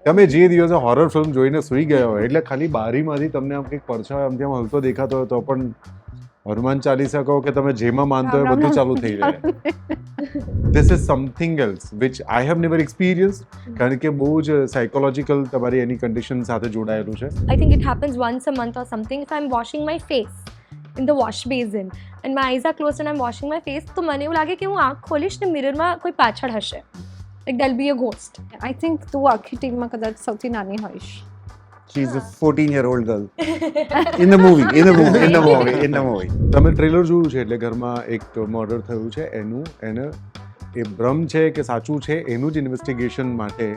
તમે જે દિવસે હોરર ફિલ્મ જોઈને સૂઈ ગયા હોય એટલે ખાલી બારીમાંથી તમને આમ કંઈક પડછાયો આમ તેમ હલતો દેખાતો હોય તો પણ હનુમાન ચાલીસા કહો કે તમે જેમાં માનતો હોય બધું ચાલુ થઈ જાય. This is something else which I have never experience, કારણ કે બહુ જ સાયકોલોજીકલ તમારી એની કન્ડિશન સાથે જોડાયેલું છે. I think it happens once a month or something. If I'm washing my face in the wash basin and my eyes are closed and I'm washing my face, તો મને એવું લાગે કે હું આંખ ખોલીશ ને મિરરમાં કોઈ પાછળ હશે. Like there'll be a ghost. I think તું આખી ટીમમાં કદાચ સૌથી નાની હોઈશ. She is a 14-year-old girl. In the movie. તમે ટ્રેલર જોયું છે એટલે ઘરમાં એક મર્ડર થયું છે એને એ ભ્રમ છે કે સાચું છે એનું જ ઇન્વેસ્ટિગેશન માટે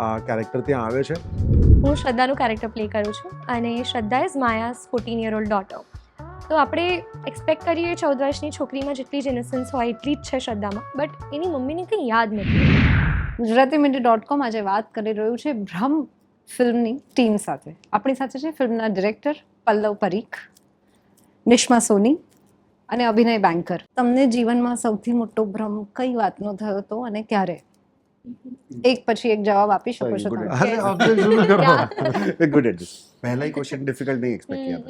આ કેરેક્ટર ત્યાં આવે છે. હું શ્રદ્ધાનું કેરેક્ટર પ્લે કરું છું અને શ્રદ્ધા ઇઝ માયાસ 14-year-old daughter. તો આપણે એક્સપેક્ટ કરીએ 14 વર્ષની છોકરીમાં જેટલી જ ઇનોસન્સ હોય એટલી જ છે શ્રદ્ધામાં, બટ એની મમ્મીને કંઈ યાદ નથી. ગુજરાતીમીડિયા.com આજે વાત કરી રહ્યું છે ભ્રમ ફિલ્મની ટીમ સાથે. આપણી સાથે છે ફિલ્મના ડિરેક્ટર પલ્લવ પરીખ, નિશ્મા સોની અને અભિનય બેંકર. તમને જીવનમાં સૌથી મોટો ભ્રમ કઈ વાતનો થયો હતો અને ક્યારે? એક પછી એક જવાબ આપી શકો છો તમે. અરે આપણે શરૂ કરો. Good at this. પહેલા ક્વેશ્ચન ડિફિકલ્ટ નહીં એક્સપેક્ટ કર્યા.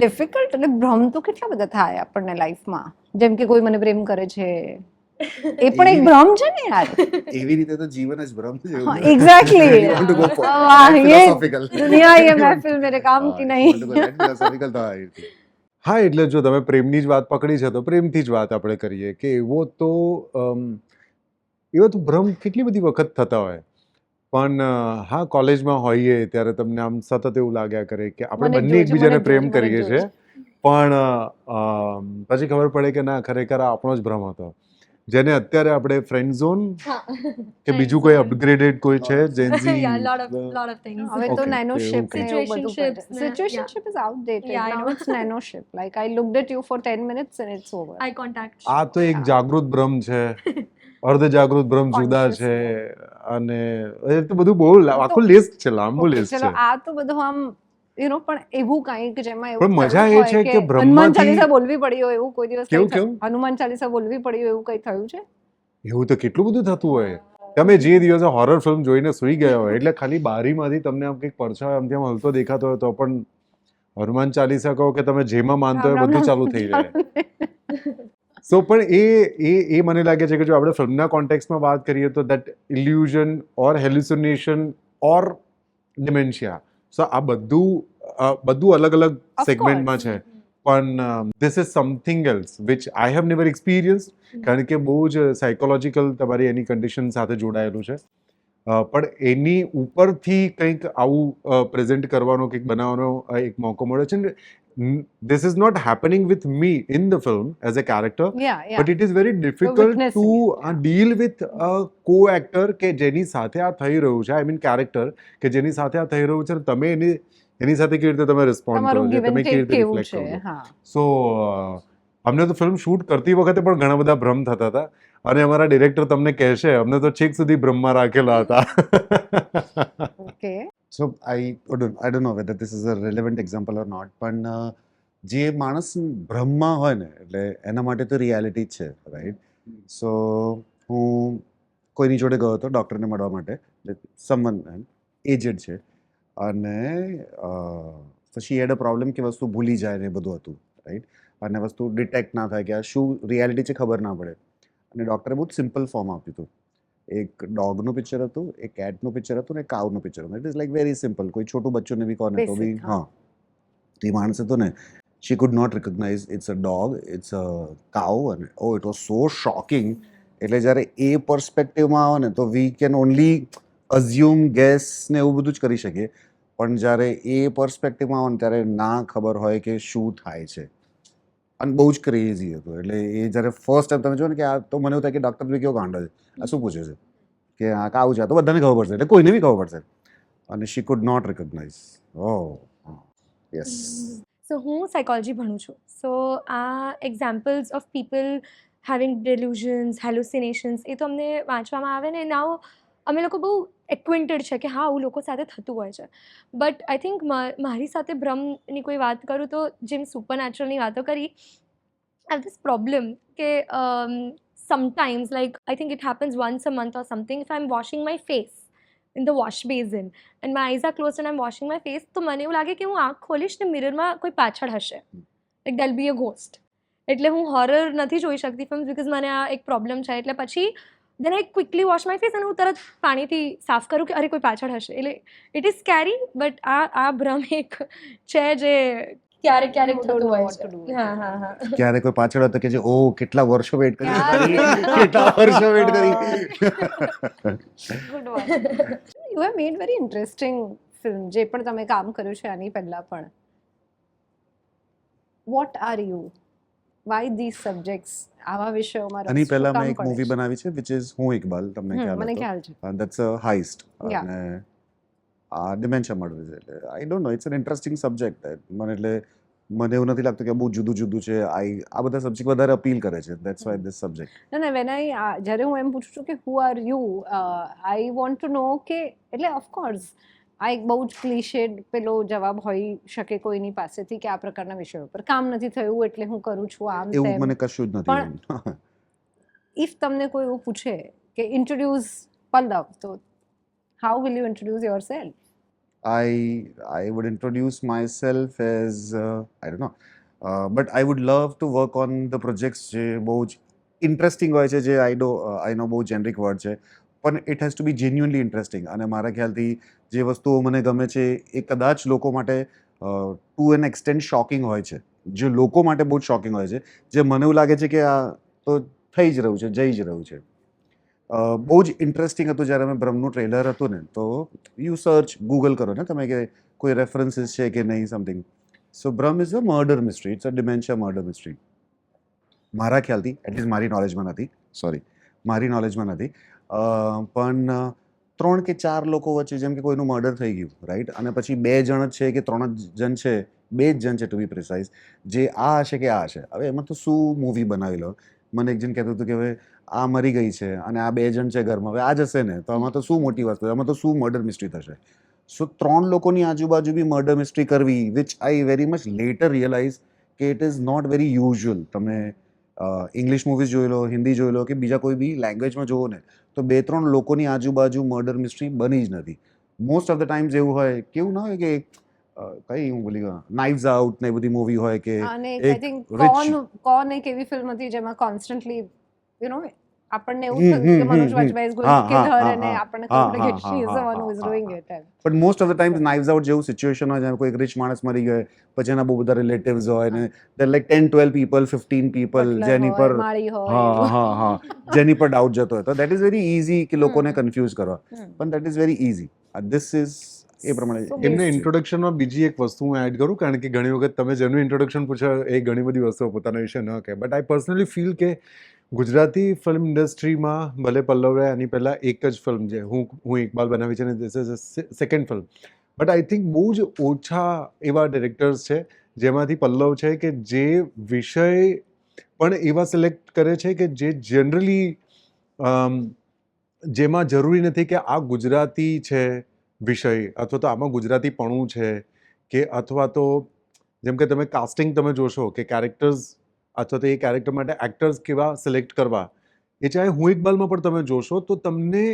ડિફિકલ્ટ એટલે ભ્રમ તો કેટલા બધા થાય આપણને લાઈફમાં, જેમ કે કોઈ મને પ્રેમ કરે છે, એ પણ એક ભ્રમ છે ને યાર. એવી રીતે તો જીવન જ ભ્રમ છે. हाँ, exactly. You want to go for वाह, ये philosophical. दुनिया ये महफिल मेरे काम की You want to go नहीं. that philosophical તો આવી હતી. હા, એટલે જો તમે પ્રેમની જ વાત પકડી છે તો પ્રેમથી જ વાત આપણે કરીએ કે એવો તો ભ્રમ કેટલી બધી વખત થતા હોય, પણ હા કોલેજમાં હોઈએ ત્યારે તમને આમ સતત એવું લાગ્યા કરે કે આપણે મને બંને જોજો, એકબીજાને મને પ્રેમ જોજો, કરીએ મને છીએ, પણ પછી ખબર પડે કે ના ખરેખર આ આપણો જ ભ્રમ હતો, જેને અત્યારે આપણે ફ્રેન્ડ ઝોન કે બીજું કોઈ અપગ્રેડેડ કોઈ છે Gen Z. Yeah, lot of things. હવે તો Okay, નાનોશિપ ને એવું બધું Situationships કરે. ને, Situationship is outdated. Yeah, I Now know. it's nanoship. Like I looked at you for 10 minutes and it's over. Eye contact. આ તો એક જાગૃત ભ્રમ છે, અર્ધ જાગૃત ભ્રમ જુદા Conscious છે, અને એ તો બધું બહુ આખું લિસ્ટ છે, લાંબુ Okay, લિસ્ટ ચલો છે. આ તો બધું આમ પણ એવું કંઈક જેમાં પણ એવું મજા થયું એ છે હોય કે હનુમાન બ્રહ્માથી- ચાલીસા બોલવી પડી હોય એવું કોઈ દિવસ કેવું, કંઈ કેવું? હનુમાન ચાલીસા બોલવી પડી હોય એવું કંઈ થયું છે? એવું તો કેટલું બધું થતું હોય. તમે જે દિવસે હોરર ફિલ્મ જોઈને સૂઈ ગયા હોય એટલે ખાલી બારીમાંથી તમને આમ કંઈક પડછાયો આમ તેમ હલતો દેખાતો હોય તો પણ હનુમાન ચાલીસા કહો કે તમે જેમાં માનતો હોય બધું ચાલુ થઈ જાય. સો પણ એ મને લાગે છે કે જો આપણે ફિલ્મના કોન્ટેક્સમાં વાત કરીએ તો that illusion or hallucination or dementia, so આ બધું અલગ અલગ Of સેગમેન્ટમાં course. છે, પણ this is something else which I have never experience, કારણ કે બહુ જ સાયકોલોજીકલ તમારી એની કન્ડિશન સાથે જોડાયેલું છે. પણ એની ઉપરથી કંઈક આવું પ્રેઝન્ટ કરવાનો કંઈક બનાવવાનો એક મોકો મળે છે. This is not happening with me in the film as a character, Yeah. But it is very difficult witnessing to it, yeah. Deal with a co actor કે જેની સાથે આ થઈ રહ્યું છે, આઈ મીન કેરેક્ટર કે જેની સાથે આ થઈ રહ્યું છે, અને તમે એની સાથે કેવી રીતે તમે રિસ્પોન્ડ કરો તમારું છો, give and તમે કેવી take રીતે કેવું રિફ્લેક્ટ છે? કરો છો. હા. સો અમને તો ફિલ્મ શૂટ કરતી વખતે પણ ઘણા બધા ભ્રમ થતા હતા, અને અમારા ડિરેક્ટર તમને કહેશે અમને તો છેક સુધી ભ્રમમાં રાખેલા હતા. Okay. So I don't know whether this is a relevant example or not, પણ જે માણસ ભ્રમમાં હોય ને એટલે એના માટે તો રિયાલિટી જ છે, રાઈટ? સો હું કોઈની જોડે ગયો હતો ડૉક્ટરને મળવા માટે, સમવન એજડ છે, અને પછી હેડ અ પ્રોબ્લેમ કે વસ્તુ ભૂલી જાય ને એ બધું હતું, રાઈટ? અને વસ્તુ ડિટેક્ટ ના થાય કે આ શું રિયાલિટી છે ખબર ના પડે, અને ડૉક્ટરે બહુ સિમ્પલ ફોર્મ આપ્યું હતું. એક ડોગનું પિક્ચર હતું, એક કેટનું પિક્ચર હતું, ને એક કાઉનું પિક્ચર હતું. It is like very simple. કોઈ છોટું બચ્ચુને બી કોને તો બી Basic, હા. તો એ માણસ હતો ને, she could not recognize it's a dog, it's a cow, and oh it was so shocking. એટલે જ્યારે એ પર્સપેક્ટિવમાં આવે ને તો we can only assume, gas ને એવું બધું જ કરી શકીએ, પણ જ્યારે એ પર્સપેક્ટિવમાં આવે ને ત્યારે ના ખબર હોય કે શું થાય છે, અને બહુ જ ક્રેઝી હતું. એટલે એ જ્યારે ફર્સ્ટ ટાઈમ તમે જો ને કે આ તો મને એવું થાય કે ડૉક્ટર બી કેવો ગાંડો છે, આ શું પૂછે છે કે આ કાવું છે, આ તો બધાને ખબર પડશે, એટલે કોઈને બી ખબર પડશે, અને she could not recognise. Yes. So હું સાયકોલોજી ભણું છું. સો આ examples of people having delusions, hallucinations એ તો અમને વાંચવામાં આવે ને, નાવ અમે લોકો બહુ એક્વેન્ટેડ છે કે હા આવું લોકો સાથે થતું હોય છે. બટ આઈ થિંક મારી સાથે ભ્રમની કોઈ વાત કરું તો જેમ સુપરનેચરલની વાતો કરી, I have this problem કે sometimes like I think it happens once a month or something. If I'm washing my face in the wash basin and my eyes are close and I am washing my face, તો મને એવું લાગે કે હું આંખ ખોલીશ ને મિરરમાં કોઈ પાછળ હશે, લાઈક દેલ બી અ ઘોસ્ટ. એટલે હું હોરર નથી જોઈ શકતી ફિલ્મ બિકોઝ મને આ એક પ્રોબ્લેમ છે. એટલે પછી દેન આઈ ક્વિકલી વોશ માય ફેસ અને હું તરત પાણીથી સાફ કરું કે અરે કોઈ પાછળ હશે. એટલે ઇટ ઇઝ સ્કેરી, બટ આ ભ્રમ એક છે જે ક્યારેક You don't થતું know હોય what to do છે. with હા હા હા. ક્યારે કોઈ પાછળ હતો કે જે ઓ કેટલા વર્ષો વેઇટ કરી ક્યારે? કેટલા વર્ષો વેઇટ કરી. Good one. You have made very interesting film, જે પણ તમે કામ કર્યું છે આની પહેલા પણ. What are you, Y this subjects, આવા વિષયોમાં આની રસ પહેલા શું મેં કામ એક પડે મૂવી છે? બનાવી છે વિચ ઇઝ હું ઇકબાલ, તમને મને ખ્યાલ હતો. ખ્યાલ છે. That's a heist. Yeah. અને આ ડિમેન્શિયા મર્ડર છે. એટલે I don't know, it's an interesting subject. મને એવું નથી લાગતું કે બહુ જુદું જુદું છે. આ બધા સબ્જેક્ટ વધારે અપીલ કરે છે. That's why this subject. ના વેન જ્યારે હું એમ પૂછું છું કે who are you, I want to know કે એટલે ઓફકોર્સ આ એક બહુ જ ક્લિશેડ પેલો જવાબ હોઈ શકે કોઈની પાસેથી કે આ પ્રકારના વિષયો પર કામ નથી થયું એટલે હું કરું છું આમ એવું તેમ. મને કશું જ પણ- નથી. ઇફ તમને કોઈ એવું પૂછે કે ઇન્ટ્રોડ્યુસ પલ્લવ, તો how will you introduce your self? I would introduce myself as I don't know, but I would love to work on the projects જે બહુ જ ઇન્ટરેસ્ટિંગ હોય છે, જે I know બહુ જેનરિક વર્ડ છે, પણ it has to be genuinely interesting. અને મારા ખ્યાલથી જે વસ્તુઓ મને ગમે છે એ કદાચ લોકો માટે ટુ એન એક્સટેન્ટ શોકિંગ હોય છે, જે લોકો માટે બહુ જ શોકિંગ હોય છે, જે મને એવું લાગે છે કે આ તો થઈ જ રહ્યું છે, જઈ જ રહ્યું છે. બહુ જ ઇન્ટરેસ્ટિંગ હતું જ્યારે મેં બ્રહ્મનું ટ્રેલર હતું ને, તો યુ સર્ચ ગૂગલ કરો ને તમે કે કોઈ રેફરન્સીસ છે કે નહીં something. So Bhram is a murder mystery, it's a dementia murder mystery. મારા ખ્યાલથી, એટલીસ્ટ મારી નોલેજમાં નથી, પણ 3 કે 4 લોકો વચ્ચે જેમ કે કોઈનું મર્ડર થઈ ગયું, રાઈટ, અને પછી 2 જણ જ છે કે 3 જ જણ છે, 2 જ જણ છે ટુ બી પ્રિસાઇઝ, જે આ હશે કે આ હશે. હવે એમાં તો શું મૂવી બનાવી લો. મને એક જણ કહેતું હતું કે હવે આ મરી ગઈ છે અને આ 2 જણ છે ઘરમાં, હવે આ જશે ને, તો આમાં તો શું મોટી વસ્તુ, આમાં તો શું મર્ડર મિસ્ટ્રી થશે. સો 3 લોકોની આજુબાજુ બી મર્ડર મિસ્ટ્રી કરવી, which I very much later realize કે it is not very usual. તમે ઇંગ્લિશ મૂવીઝ જોઈ લો, હિન્દી જોઈ લો કે બીજા કોઈ બી લેંગ્વેજમાં જોવો ને, તો 2-3 લોકોની આજુબાજુ મર્ડર મિસ્ટ્રી બની જ નથી. મોસ્ટ ઓફ ધ ટાઈમ્સ એવું હોય, કેવું ના હોય કે કઈ હું ભૂલી ગયો, નાઇવ્સ આઉટ ને એ બધી મૂવી હોય કે અને આઈ એક થિંક rich- કોન એક એવી ફિલ્મ હતી જેમાં કોન્સ્ટન્ટલી યુ નો આપણને એવું હમ, થયું કે હમ, મનોજ હમ, વાજપેયી ઇઝ હા, ગોઈંગ ટુ કિલ હા, હર, હા, અને હા, આપણને હા, ખબર પડે કે હા, શી ઇઝ ધ હા, વન હુ ઇઝ હા, ડુઇંગ હા. It. But most of the times knives out જેવું સિચ્યુએશન હોય, જેમ કોઈ એક રિચ માણસ મરી ગયો, પછી એના બહુ બધા રિલેટિવ્સ હોય ને દેર લાઈક 10-12 પીપલ, 15 પીપલ જેની પર માળી હોય હા એવું. હા હા જેની પર ડાઉટ જતો હોય, તો દેટ ઇઝ વેરી ઇઝી કે લોકોને કન્ફ્યુઝ કરવા, હમ. પણ that is very easy. This is એ પ્રમાણે So એમને basic. ઇન્ટ્રોડક્શનમાં બીજી એક વસ્તુ હું એડ કરું, કારણ કે ઘણી વખત તમે જેનું ઇન્ટ્રોડક્શન પૂછો એ ઘણી બધી વસ્તુઓ પોતાના વિશે ન કહે, બટ આઈ પર્સનલી ફીલ કે ગુજરાતી ફિલ્મ ઇન્ડસ્ટ્રીમાં ભલે પલ્લવે આની પહેલાં એક જ ફિલ્મ છે હું ઇકબાલ બનાવી છે, અને this is second film, but I think બહુ જ ઓછા એવા ડિરેક્ટર્સ છે જેમાંથી પલ્લવ છે કે જે વિષય પણ એવા સિલેક્ટ કરે છે કે જે જનરલી જેમાં જરૂરી નથી કે આ ગુજરાતી છે વિષય, અથવા તો આમાં ગુજરાતીપણું છે, કે અથવા તો જેમ કે તમે કાસ્ટિંગ તમે જોશો કે કેરેક્ટર્સ અથવા તો એ કેરેક્ટર માટે એક્ટર્સ કેવા સિલેક્ટ કરવા, એ ચાહે હું ઇકબાલમાં પણ તમે જોશો તો તમને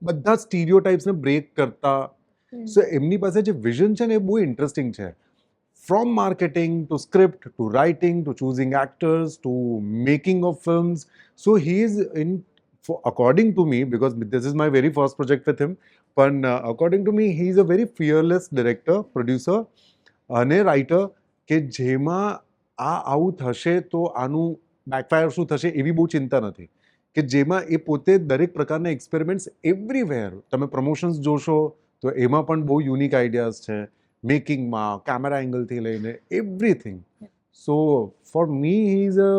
બધા સ્ટીરિયોટાઇપ્સને બ્રેક કરતા. સો એમની પાસે જે વિઝન છે ને એ બહુ ઇન્ટરેસ્ટિંગ છે. From marketing to script to writing to choosing actors to making of films. So he is in, according to me, because this is my very first project with him, પણ according to me he is a very fearless director, producer અને writer, કે જેમાં આવું થશે તો આનું બેકફાયર શું થશે એવી બહુ ચિંતા નથી, કે જેમાં એ પોતે દરેક પ્રકારના એક્સપેરિમેન્ટ્સ એવરીવેર, તમે પ્રમોશન્સ જોશો તો એમાં પણ બહુ યુનિક આઈડિયાઝ છે, મેકિંગમાં, કેમેરા એંગલથી લઈને everything. So for me, he's a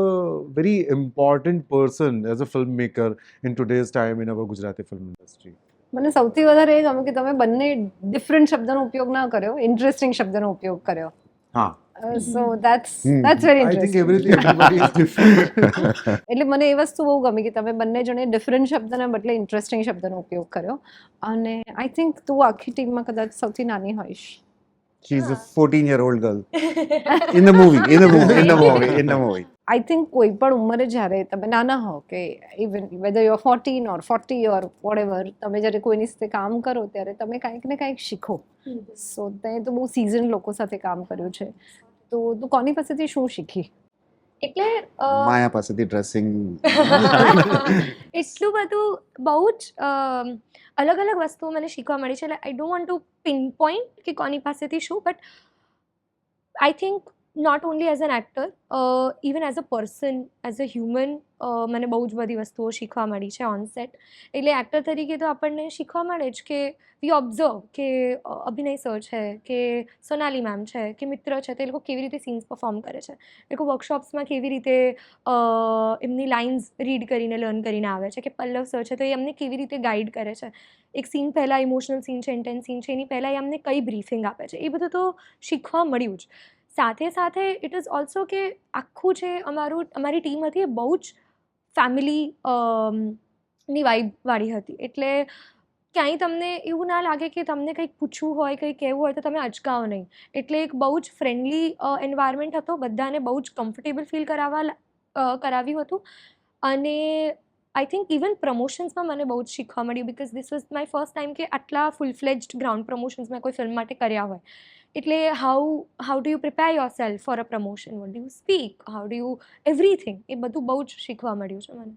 very important person as a filmmaker in today's time in our Gujarati film industry. મને સૌથી વધારે એ ગમે કે તમે બંને ડિફરન્ટ શબ્દનો ઉપયોગ ના કર્યો, ઇન્ટરેસ્ટિંગ શબ્દનો ઉપયોગ કર્યો. હા, સો that's very I think interesting. everybody is different. એટલે મને એ વસ્તુ બહુ ગમી કે તમે બંને જણે ડિફરન્ટ શબ્દના બદલે ઇન્ટરેસ્ટિંગ શબ્દનો ઉપયોગ કર્યો. અને આઈ થિંક તું આખી ટીમમાં કદાચ સૌથી નાની હોઈશ. She's a 14-year-old girl in the movie. I think કોઈ પણ ઉંમરે જ્યારે તમે નાના હો કે even whether you 14 or 40 or whatever, તમે જ્યારે કોઈની સાથે કામ કરો ત્યારે તમે કાંઈક ને કાંઈક શીખો. સો તે તો બહુ સિઝન લોકો સાથે કામ કર્યું છે, તો તું કોની પાસેથી શું શીખી? એટલે માયા પાસેથી ડ્રેસિંગ. એટલું બધું બહુ જ અલગ અલગ વસ્તુઓ મને શીખવા મળી છે. I don't want to pinpoint કે કોની પાસેથી શું, but I think not only as an actor, even as a person, as a human, મને બહુ જ બધી વસ્તુઓ શીખવા મળી છે ઓન સેટ. એટલે એક્ટર તરીકે તો આપણને શીખવા મળે જ કે વી ઓબ્ઝર્વ કે અભિનય સર છે કે સોનાલી મેમ છે કે મિત્ર છે, તે લોકો કેવી રીતે સીન્સ પરફોર્મ કરે છે, એ લોકો વર્કશોપ્સમાં કેવી રીતે એમની લાઇન્સ રીડ કરીને લર્ન કરીને આવે છે, કે પલ્લવ સર છે તો એ અમને કેવી રીતે ગાઈડ કરે છે, એક સીન પહેલાં ઇમોશનલ સીન છે, ઇન્ટેન્સ સીન છે, એની પહેલાં એ અમને કઈ બ્રીફિંગ આપે છે, એ બધું તો શીખવા મળ્યું જ. સાથે સાથે ઇટ ઇઝ ઓલ્સો કે આખું જે અમારી ટીમ હતી એ બહુ જ ફેમિલી ની વાઇબવાળી હતી. એટલે ક્યાંય તમને એવું ના લાગે કે તમને કંઈક પૂછવું હોય, કંઈ કહેવું હોય તો તમે અચકાઓ નહીં. એટલે એક બહુ જ ફ્રેન્ડલી એન્વાયરમેન્ટ હતો, બધાને બહુ જ કમ્ફર્ટેબલ ફીલ કરાવ્યું હતું. અને આઈ થિંક ઇવન પ્રમોશન્સમાં મને બહુ જ શીખવા મળ્યું, because this was my first time કે આટલા ફૂલ ફ્લેજ્ડ ગ્રાઉન્ડ પ્રમોશન્સ મેં કોઈ ફિલ્મ માટે કર્યા હોય. એટલે how do you prepare yourself for a promotion, what do you speak, how do you everything, એ બધું બહુ જ શીખવા મળ્યું છે મને.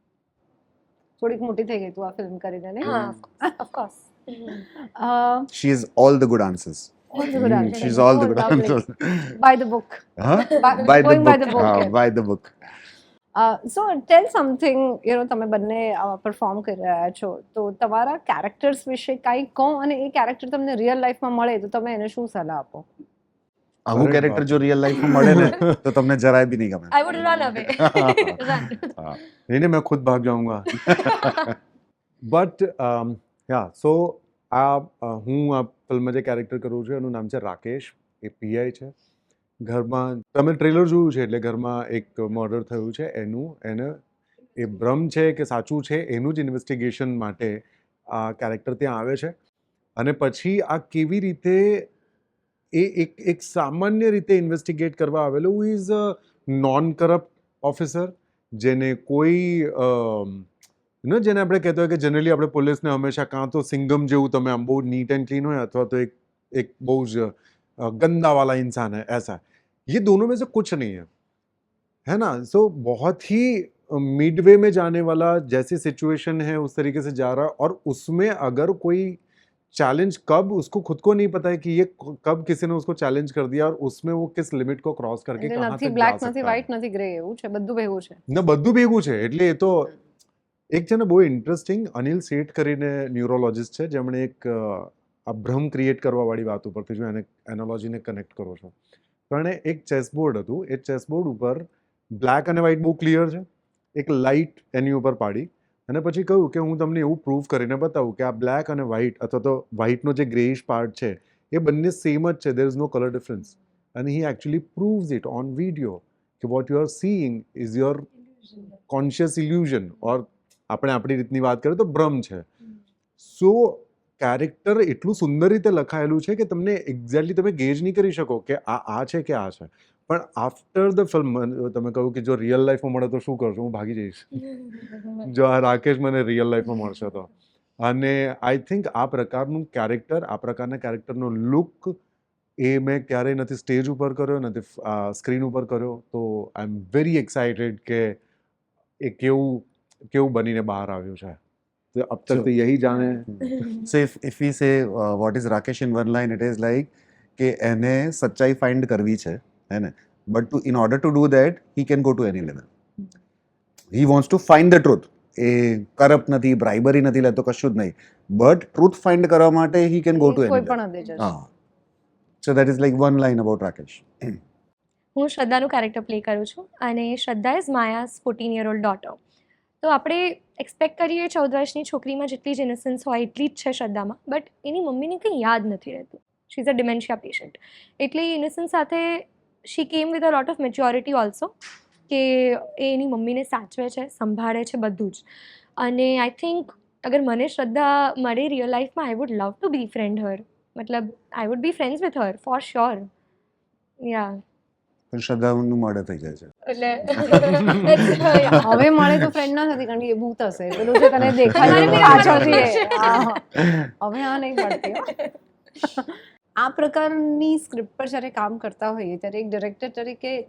થોડીક મોટી થઈ ગઈ તું આ ફિલ્મ કરીને, ને? હા, of course. She has all the good answers. All the good answers. She's all the good lovely. answers. By the book. Huh? Going by the book, હા, yeah. by the book. So tell something, તમે બંને perform કરી રહ્યા છો, તો તમારા characters વિશે કાંઈ કહો, અને એ કેરેક્ટર તમને રિયલ લાઈફમાં મળે તો તમે એને શું સલાહ આપો? આવું અરે કેરેક્ટર બાપ. જો રિયલ લાઈફમાં મળે ને તો તમને જરાય બી નહીં ગમે. I would run away. Run. હા. नहीं मैं खुद भाग जाऊंगा. બટ યા સો હું આ ફિલ્મમાં જે કેરેક્ટર કરું છું એનું નામ છે રાકેશ. એ પીઆઈ છે. ઘરમાં તમે ટ્રેલર જોયું છે એટલે ઘરમાં એક મર્ડર થયું છે, એને એ ભ્રમ છે કે સાચું છે એનું જ ઇન્વેસ્ટિગેશન માટે આ કેરેક્ટર ત્યાં આવે છે. અને પછી આ કેવી રીતે એ એક સામાન્ય રીતે ઇન્વેસ્ટિગેટ કરવા આવેલો, who is a non corrupt officer, જેને કોઈ જેને આપણે કહેતા હોય કે જનરલી આપણે પોલીસને હંમેશા કાં તો સિંગમ જેવું તમે આમ બહુ નીટ એન્ડ ક્लीन હોય, અથવા તો एक બહુ જ गंदा वाला इंसान है, ऐसा. ये दोनों में से कुछ नहीं है ना. सो बहुत ही मिडवे में जाने वाला जैसी सिचुएशन है उस तरीके से जा रहा है, और उसमें अगर कोई चैलेंज, कब उसको खुद को नहीं पता है कि ये कब किसी ने उसको चैलेंज कर दिया और उसमें वो किस लिमिट को क्रॉस करके એટલે कहाँ નથી तक બ્લેક, जा નથી सकता है. વ્હાઈટ, નથી ગ્રે, એવું છે, બધું ભેગું છે. ને બધું ભેગું છે. એટલે એ તો એક છે ને બહુ ઇન્ટરેસ્ટિંગ અનિલ શેઠ કરીને ન્યુરોલોજિસ્ટ છે, જેમણે એક આ ભ્રમ ક્રિએટ કરવાવાળી વાત ઉપરથી જો એને એનોલોજીને કનેક્ટ કરો છો, તો એણે એક ચેસબોર્ડ હતું, એ ચેસબોર્ડ ઉપર બ્લેક અને વ્હાઈટ બહુ ક્લિયર છે, એક લાઇટ એની ઉપર પાડી અને પછી કહ્યું કે હું તમને એવું પ્રૂવ કરીને બતાવું કે આ બ્લેક અને વ્હાઈટ, અથવા તો વ્હાઈટનો જે ગ્રેઇશ પાર્ટ છે એ બંને સેમ જ છે, there is no colour difference. અને he actually proves it on video કે what you are seeing is your conscious illusion, or આપણે આપણી રીતની વાત કરીએ તો ભ્રમ છે. સો કેરેક્ટર એટલું સુંદર રીતે લખાયેલું છે કે તમને એક્ઝેક્ટલી તમે ગેજ નહીં કરી શકો કે આ છે કે આ છે. પણ આફ્ટર ધ ફિલ્મ તમે કહ્યું કે જો રિયલ લાઈફમાં મળે તો શું કરશો, હું ભાગી જઈશ. જો આ રાકેશ મને રિયલ લાઈફમાં મળશે તો. અને આઈ થિંક આ પ્રકારનું કેરેક્ટર, આ પ્રકારના કેરેક્ટરનો લુક એ મેં ક્યારેય નથી સ્ટેજ ઉપર કર્યો, નથી સ્ક્રીન ઉપર કર્યો. તો આઈ એમ વેરી એક્સાઇટેડ કે એ કેવું બનીને બહાર આવ્યું છે. તો અબ તક તો યહી જાને. So if we say what is Rakesh in one line, it is like કે એને સચ્ચાઈ ફાઇન્ડ કરવી છે, હે ને, but in order to do that he can go to any level. He wants to find the truth. A corrupt નથી, બ્રાઇબરી નથી લેતો, કશું જ નહીં, બટ ટ્રુથ ફાઇન્ડ કરવા માટે he can go to any કોઈ level. પણ હદે જશે. હા. So that is like one line about Rakesh. હું શ્રદ્ધાનું કેરેક્ટર પ્લે કરું છું, અને શ્રદ્ધા ઇઝ માયાસ 14-year-old ડોટર. તો આપણે એક્સપેક્ટ કરીએ 14 વર્ષની છોકરીમાં જેટલી જ ઇનોસન્સ હોય એટલી જ છે શ્રદ્ધામાં, બટ એની મમ્મીને કંઈ યાદ નથી રહેતું. She is a dementia patient. એટલે એ ઇનોસન્સ સાથે she came with a lot of maturity also, કે એ એની મમ્મીને સાચવે છે, સંભાળે છે, બધું જ. અને આઈ થિંક અગર મને શ્રદ્ધા મળે રિયલ લાઈફમાં, I would love to be friend her. મતલબ I would be friends with her for sure. Yeah. પણ શ્રદ્ધાનું મળે થઈ જાય છે. એટલે હવે મળે તો ફ્રેન્ડ ના થતી, કારણ કે એ ભૂત હશે, પેલું જે તને દેખાય છે પાછળથી એ. હવે આ નહીં મળતી હો. આ પ્રકારની સ્ક્રિપ્ટ પર જ્યારે કામ કરતા હોઈએ ત્યારે એક ડિરેક્ટર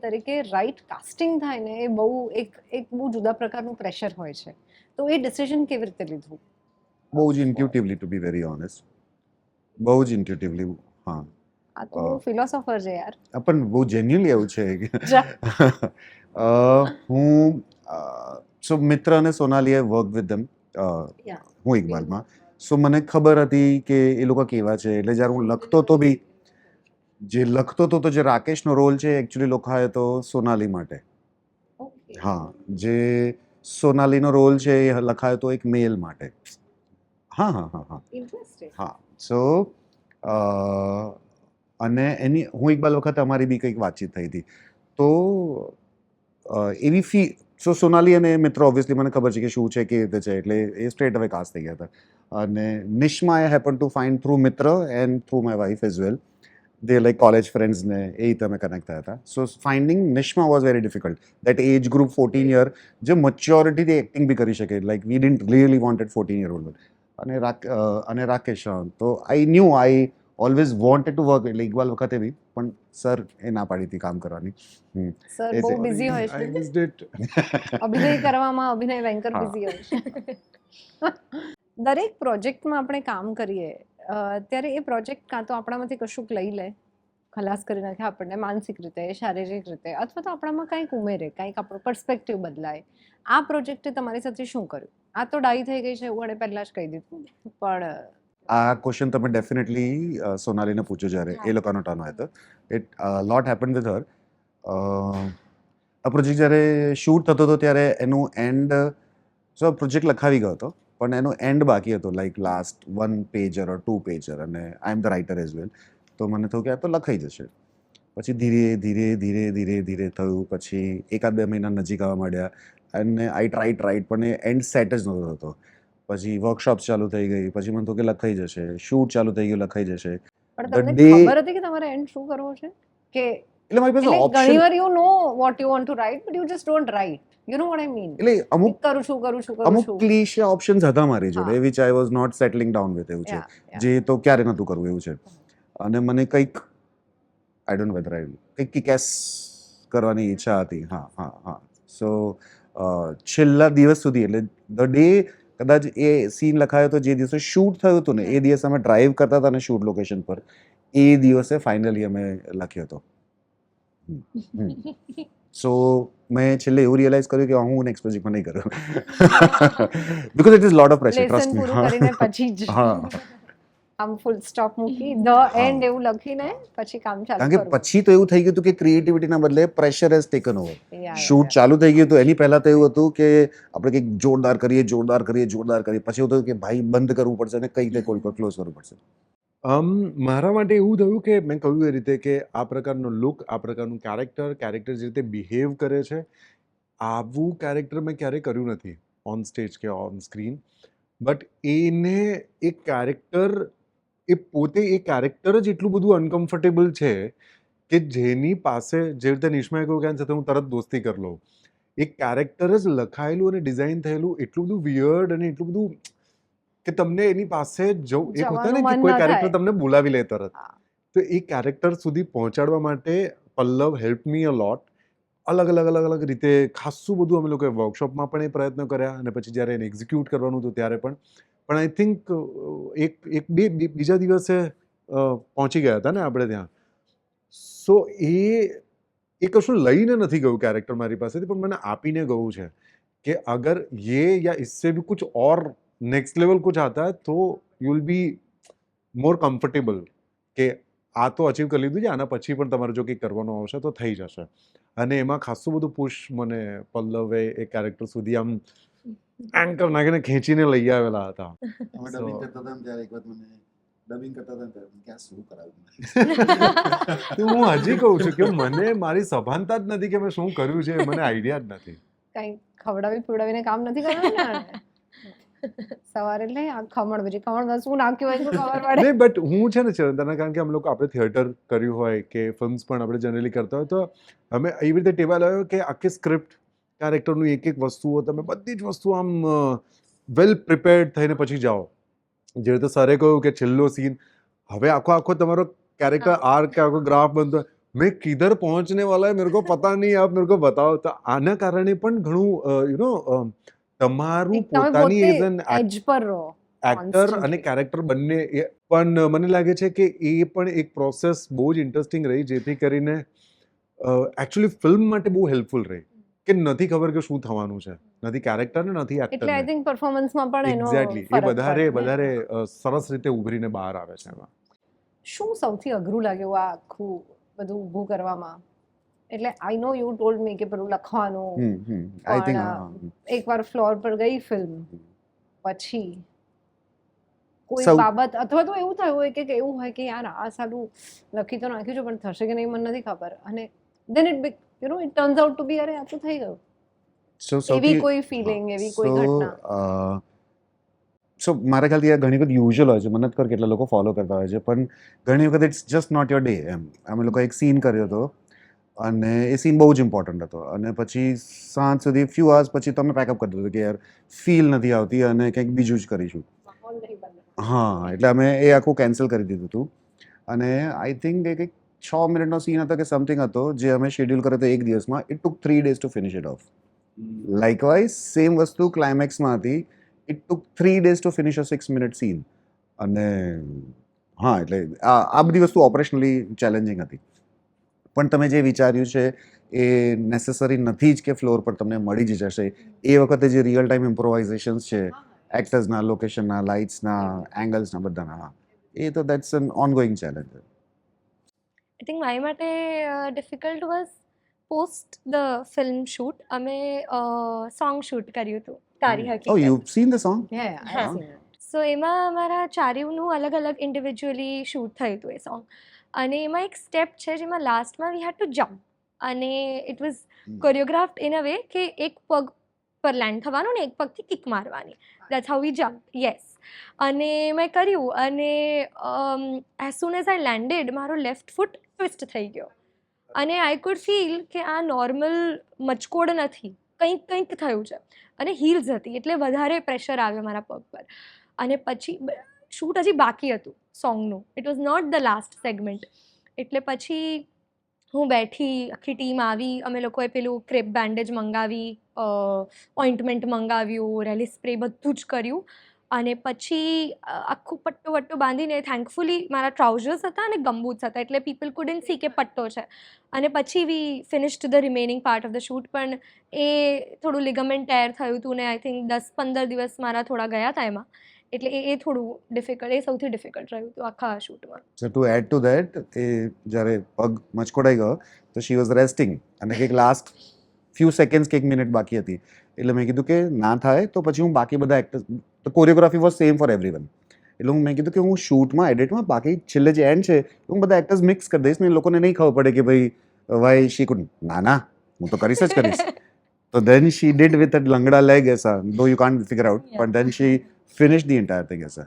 તરીકે રાઇટ કાસ્ટિંગ થાય ને એ બહુ એક બહુ જુદા પ્રકારનું પ્રેશર હોય છે. તો એ ડિસિઝન કેવી રીતે લીધું? બહુ જ ઇન્ટ્યુટિવલી, ટુ બી વેરી ઓનેસ્ટ, બહુ જ ઇન્ટ્યુટિવલી. હા, આ તો બહુ ફિલોસોફર છે યાર. પણ બહુ જેન્યુઅલી એવું છે કે હું સો મિત્ર અને સોનાલીએ વર્ક વિથ ધેમ, હું ઇકબાલમાં. સો મને ખબર હતી કે એ લોકો કેવા છે, એટલે જ્યારે હું લખતો તો બી જે લખતો હતો તો જે રાકેશનો રોલ છે એકચ્યુઅલી લખાયો તો સોનાલી માટે. હા, જે સોનાલીનો રોલ છે એ લખાયો તો એક મેલ માટે. હા હા હા હા ઇન્ટરેસ્ટિંગ. હા. સો અને એની હું ઇકબાલ વખતે અમારી બી કંઈક વાતચીત થઈ હતી, તો એવી સો સોનાલી અને મિત્રો ઓબ્વિયસલી મને ખબર છે કે શું છે, કેવી રીતે છે, એટલે એ સ્ટ્રેટ હવે કાસ્ટ થઈ ગયા હતા. અને Nishma I happen to find through Mitra and through my wife as well. They like college friends ને એ રીતે અમે કનેક્ટ થયા હતા. So finding Nishma was very difficult. That age group 14 year, જે મચ્યોરિટીથી એક્ટિંગ બી કરી શકે, like we didn't really wanted 14 year old. અને રાકેશ, તો I knew I always wanted to work, એટલે ઇકબાલ વખતે બી, પણ સર એ ના પાડી હતી કામ કરવાની. સર એ બહુ છે. બિઝી હોય I છે missed it. અભિનય કરવામાં. અભિનય બેંકર હા. બિઝી હોય છે. દરેક પ્રોજેક્ટમાં આપણે કામ કરીએ ત્યારે એ પ્રોજેક્ટ કાં તો આપણામાંથી કશુંક લઈ લે, ખલાસ કરી નાખે આપણને માનસિક રીતે, શારીરિક રીતે, અથવા તો આપણામાં કંઈક ઉમેરે, કંઈક આપણો પર્સપેક્ટિવ બદલાય. આ પ્રોજેક્ટે તમારી સાથે શું કર્યું? આ તો ડાઈ થઈ ગઈ છે એવું એને પહેલાં જ કહી દીધું, પણ આ ક્વેશ્ચન તમે ડેફિનેટલી સોનાલીને પૂછો જ્યારે એ લોકોનો ટર્ન હોય તો. It lot happen with her. આ પ્રોજેક્ટ જ્યારે શૂટ થતો હતો ત્યારે એનું એન્ડ, સો પ્રોજેક્ટ લખાવી ગયો હતો પણ એનો એન્ડ બાકી હતો, like last 1 pager or 2 pager, અને I am the writer as well. તો મને થયું કે આ તો લખાઈ જશે. પછી ધીરે ધીરે ધીરે ધીરે ધીરે થયું, પછી 1-2 મહિના નજીક આવવા માંડ્યા, અને આઈ ટ્રાઈડ પણ એ એન્ડ સેટ જ નહોતો થતો. પછી વર્કશોપ્સ ચાલુ થઈ ગઈ, પછી મને થયું કે લખાઈ જશે, શૂટ ચાલુ થઈ ગયું, લખાઈ જશે. પણ The તમને day- ખબર હતી કે તમારે એન્ડ શું કરવો છે? કે એટલે મારી પાસે એટલે ઓપ્શન, ઘણીવાર you know what you want to write, but you just don't write. You know what I mean? એટલે અમુક કરું છું. અમુક ક્લીશે ઓપ્શન્સ હતા મારી જોડે, હા. Which I was not settling down with, એવું છે. Yeah, yeah. જે તો ક્યારે નહોતું કરવું એવું છે. અને મને કંઈક આઈ ડોન્ટ વેધર આઈ કંઈક કિકેસ કરવાની ઈચ્છા હતી. હા હા હા. સો છેલ્લા દિવસ સુધી, એટલે ધ ડે કદાચ એ સીન લખાયો તો જે દિવસે શૂટ થયું હતું ને, એ દિવસે અમે ડ્રાઈવ કરતા હતા ને શૂટ લોકેશન પર, એ દિવસે ફાઇનલી અમે લખ્યો હતો. સો મેં છેલ્લે એવું રિયલાઇઝ કર્યું કે હું નેક્સ્ટ પ્રોજેક્ટમાં નહીં કરું, because it is lot of pressure, lesson trust પૂરું કરીને મી. પછી જ હા, આમ ફૂલ સ્ટોપ મૂકી ધ એન્ડ એવું લખીને પછી કામ ચાલુ કારણ કે કરવું. પછી તો એવું થઈ ગયું હતું કે ક્રિએટિવિટીના બદલે pressure has taken over. Yeah, shoot yeah. ચાલુ થઈ ગયું હતું, એની પહેલા તો એવું હતું કે આપણે કંઈક જોરદાર કરીએ, પછી એવું થયું કે ભાઈ બંધ કરવું પડશે અને કંઈક ક્લોઝ કરવું પડશે. મારા માટે એવું થયું કે મેં કહ્યું એ રીતે કે આ પ્રકારનો લુક, આ પ્રકારનું કેરેક્ટર જે રીતે બિહેવ કરે છે, આવું કેરેક્ટર મેં ક્યારેય કર્યું નથી ઓન સ્ટેજ કે ઓન સ્ક્રીન. બટ એને એક કેરેક્ટર, એ પોતે એ કેરેક્ટર જ એટલું બધું અનકમ્ફર્ટેબલ છે કે જેની પાસે, જે રીતે નિષ્માએ કહ્યું કે આની સાથે હું તરત દોસ્તી કરી લઉં, એ કેરેક્ટર જ લખાયેલું અને ડિઝાઇન થયેલું એટલું બધું વિયર્ડ અને એટલું બધું કે તમને એની પાસે જવું, એક હોતા ને જવાનું કે મન કોઈ ન કેરેક્ટર થાય. તમને બોલાવી લે તરત, હા. તો એ કેરેક્ટર સુધી પહોંચાડવા માટે પલ્લવ હેલ્પ મી અ લોટ. અલગ રીતે ખાસું બધું અમે લોકોએ વર્કશોપમાં પણ એ પ્રયત્ન કર્યા, અને પછી જ્યારે એને એક્ઝિક્યુટ કરવાનું હતું ત્યારે પણ આઈ થિંક બીજા દિવસે પહોંચી ગયા હતા ને આપણે ત્યાં. સો એ કશું લઈને નથી ગયું કેરેક્ટર મારી પાસેથી, પણ મને આપીને ગયું છે કે અગર યે યા इससे भी कुछ और नेक्स्ट लेवल कुछ आता है तो you will be more comfortable કે આ તો અચીવ કરી લીધું છે, આના પછી પણ તમારે જો કંઈક કરવાનું આવશે તો થઈ જશે. અને એમાં ખાસું બધું પુશ મને પલ્લવે એ કેરેક્ટર સુધી આમ એન્કર નાખીને ખેંચીને લઈ આવેલા હતા. અમે So- ડબિંગ કરતા હતા ને ત્યારે એક વખત મને ડબિંગ કરતા હતા ને ત્યારે કે આ શું કરાવ્યું. તો હું હજી કહું છું કે મને મારી સભાનતા જ નથી કે મેં શું કર્યું છે, મને આઈડિયા જ નથી. કંઈ ખવડાવી પીવડાવીને કામ નથી કરવાનું ને આને. સવારે એટલે આ ખમણ પછી ખમણમાં શું નાખ્યું હોય શું ખબર પડે. નહીં બટ હું છે ને ચિરંતના, કારણ કે આપણે થિયેટર કર્યું હોય કે ફિલ્મ્સ પણ આપણે જનરલી કરતા હોય, તો અમે એવી રીતે ટેવાયેલા હોય કે આખી સ્ક્રિપ્ટ, કેરેક્ટરનું એક એક વસ્તુઓ તમે બધી જ વસ્તુ આમ વેલ પ્રિપેર્ડ થઈને પછી જાઓ. જે રીતે સરે કહ્યું કે છેલ્લો સીન, હવે આખો તમારો कैरेक्टर आर्क का आपको ग्राफ बनता है, मैं किधर पहुंचने वाला है मेरे को पता नहीं, आप मेरे को बताओ. तो આના કારણે પણ ઘણું યુ નો તમારું એક તમે પોતાની પોતે એઝ એન edge પર રહો. એક્ટર અને constantly. કેરેક્ટર બંને પણ મને લાગે છે કે એ પણ એક પ્રોસેસ બહુ જ ઇન્ટરેસ્ટિંગ રહી, જેથી કરીને એકચ્યુઅલી ફિલ્મ માટે બહુ હેલ્પફુલ રહી કે નથી ખબર કે શું થવાનું છે, નથી કેરેક્ટરને નથી એટલે આઈ એક્ટરને. થિંક પરફોર્મન્સમાં પણ એનો એક્ઝેક્ટલી, એ ફરક વધારે પડે ને. વધારે સરસ રીતે ઉભરીને બહાર આવે છે એમાં. શું સૌથી અઘરું લાગ્યું આ આખું બધું ઊભું કરવામાં? એટલે આઈ નો યુ ટોલ્ડ મી કે પેલું લખવાનું, આઈ થિંક પણ એકવાર ફ્લોર પર ગઈ ફિલ્મ પછી કોઈ સૌ- બાબત, અથવા તો એવું થયું હોય કે એવું હોય કે યાર આ સાલું લખી તો નાખ્યું છે પણ થશે કે નહીં મને નથી ખબર, અને then it you know it turns out to be અરે આ તો થઈ ગયું, એવી કોઈ ફિલિંગ, એવી કોઈ ઘટના? સો મારા ખ્યાલથી આ ઘણી બધી યુઝ્યુઅલ હોય છે, મને નથી ખબર કેટલા લોકો ફોલો કરતા હોય છે, પણ ઘણી વખત it's just not your day એમ. અમે લોકો એક સીન કર્યો હતો અને એ સીન બહુ જ ઇમ્પોર્ટન્ટ હતો, અને પછી સાંજ સુધી ફ્યુ અવર્સ પછી તો અમે પેકઅપ કરી દીધું કે યાર ફીલ નથી આવતી અને કંઈક બીજું જ કરીશું. હા, એટલે અમે એ આખું કેન્સલ કરી દીધું હતું. અને આઈ થિંક એ કંઈક 6 મિનિટનો સીન હતો કે સમથિંગ હતો, જે અમે શેડ્યુલ કર્યો હતો એક દિવસમાં. It took 3 days to finish it off. Likewise same વસ્તુ ક્લાઇમેક્સમાં હતી. It took 3 days to finish a 6 minute scene. અને હા, એટલે આ બધી વસ્તુ ઓપરેશનલી ચેલેન્જિંગ હતી. પણ તમે જે વિચાર્યું છે એ નેસેસરી નથી જ કે ફ્લોર પર તમને મળી જ જશે. એ વખતે જે રિયલ ટાઈમ ઇમ્પ્રોવાઇઝેશન્સ છે, એક્ટર્સના, લોકેશનના, લાઇટ્સના, એંગલ્સના, બધાના, એ તો that's an ongoing challenge. I think મારી માટે difficult was post the film shoot. અમે સોંગ શૂટ કર્યું હતું, તારી ઓ હકીકત. You seen the song? Yeah, હા. સો એમાં અમારા ચારેયનું અલગ અલગ ઇન્ડિવિજ્યુઅલી શૂટ થયું હતું એ સોંગ. અને એમાં એક સ્ટેપ છે જેમાં લાસ્ટમાં વી હેડ ટુ જમ્પ, અને it was choreographed in a way કે એક પગ પર લેન્ડ થવાનું ને એક પગથી કિક મારવાની. That's how we jump. Yes. અને મેં કર્યું, અને as soon as I landed મારો લેફ્ટ ફૂટ ટ્વિસ્ટ થઈ ગયો, અને આઈ કુડ ફીલ કે આ નોર્મલ મચકોડ નથી, કંઈક કંઈક થયું છે. અને હીલ્સ હતી એટલે વધારે પ્રેશર આવ્યો મારા પગ પર. અને પછી શૂટ હજી બાકી હતું સોંગનું, it was not the last segment. એટલે પછી હું બેઠી, આખી ટીમ આવી, અમે લોકોએ પેલું ક્રેપ બેન્ડેજ મંગાવી, ઓઇન્ટમેન્ટ મંગાવ્યું, રેલી સ્પ્રે, બધું જ કર્યું. અને પછી આખું પટ્ટો વટ્ટો બાંધીને, થેન્કફુલી મારા ટ્રાઉઝર્સ હતા અને ગમબૂટ્સ હતા, એટલે પીપલ કુડન્ટ સી કે પટ્ટો છે. અને પછી we finished the remaining part of the shoot. પણ એ થોડું લિગામેન્ટ ટેર થયું હતું ને આઈ થિંક 10-15 દિવસ મારા થોડા ગયા હતા એમાં. એટલે એ થોડું ડિફિકલ્ટ, એ સૌથી ડિફિકલ્ટ રહ્યું હતું આખા શૂટમાં. સો ટુ એડ ટુ ધેટ, એ જ્યારે પગ મચકોડાઈ ગયો તો શી વોઝ રેસ્ટિંગ, અને કંઈક લાસ્ટ ફ્યુ સેકન્ડ્સ કે 1 મિનિટ બાકી હતી. એટલે મેં કીધું કે ના થાય તો પછી હું બાકી બધા એક્ટર્સ, તો choreography was same for everyone. એટલે મેં કીધું કે હું શૂટમાં, એડિટમાં, બાકી છેલ્લે જે એન્ડ છે હું બધા એક્ટર્સ મિક્સ કરી દઈશ ને લોકોને નહીં ખબર પડે કે ભાઈ વાય શી કુડ. ના હું તો કરીશ જ કરીશ. તો then she did with a લંગડા લેગ એસા, though you can't figure out, but then she finish the entire thing એસા.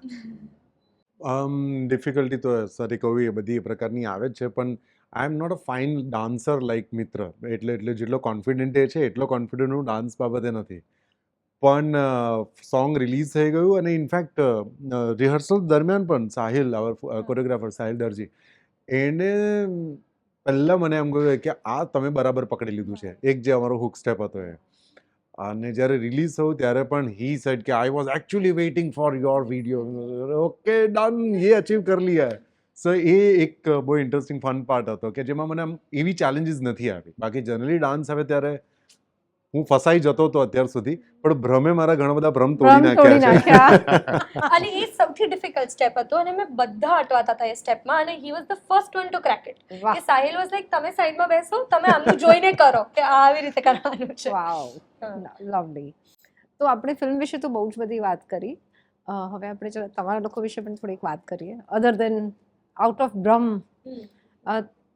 ડિફિકલ્ટી તો સરે કહ્યું એ બધી પ્રકારની આવે જ છે, પણ I am not a fine dancer like Mitra. એટલે જેટલો કોન્ફિડન્ટ એ છે એટલો કોન્ફિડન્ટ હું ડાન્સ બાબતે નથી. પણ સોંગ રિલીઝ થઈ ગયું, અને ઇનફેક્ટ રિહર્સલ દરમિયાન પણ સાહિલ, કોરિયોગ્રાફર સાહિલ દરજી, એને પહેલાં મને એમ કહ્યું કે આ તમે બરાબર પકડી લીધું છે, એક જે અમારો હુક સ્ટેપ હતો એ. અને જ્યારે રિલીઝ થયું ત્યારે પણ હી સેડ કે I was actually waiting for your video. Okay done, ये અચીવ कर लिया है. સો એ એક બહુ ઇન્ટરેસ્ટિંગ ફન પાર્ટ હતો કે જેમાં મને આમ એવી ચેલેન્જીસ નથી આવી. બાકી જનરલી ડાન્સ આવે ત્યારે હું ફસાઈ જતો હતો અત્યાર સુધી, પણ ભ્રમે મારા ઘણા બધા ભ્રમ તોડી તોડી નાખ્યા છે. અને એ સૌથી ડિફિકલ્ટ સ્ટેપ હતો, અને મેં બધા અટવાતા હતા એ સ્ટેપમાં, અને he was the first one to crack it. વાહ, કે સાહિલ વોઝ લાઈક તમે સાઈડમાં બેસો, તમે આમનું જોઈને કરો કે આ આવી રીતે કરવાનું છે. વાવ, લવલી. તો આપણે ફિલ્મ વિશે તો બહુ જ બધી વાત કરી. હવે આપણે ચલો તમારા લોકો વિશે પણ થોડીક વાત કરીએ. અધર દેન આઉટ ઓફ ભ્રમ,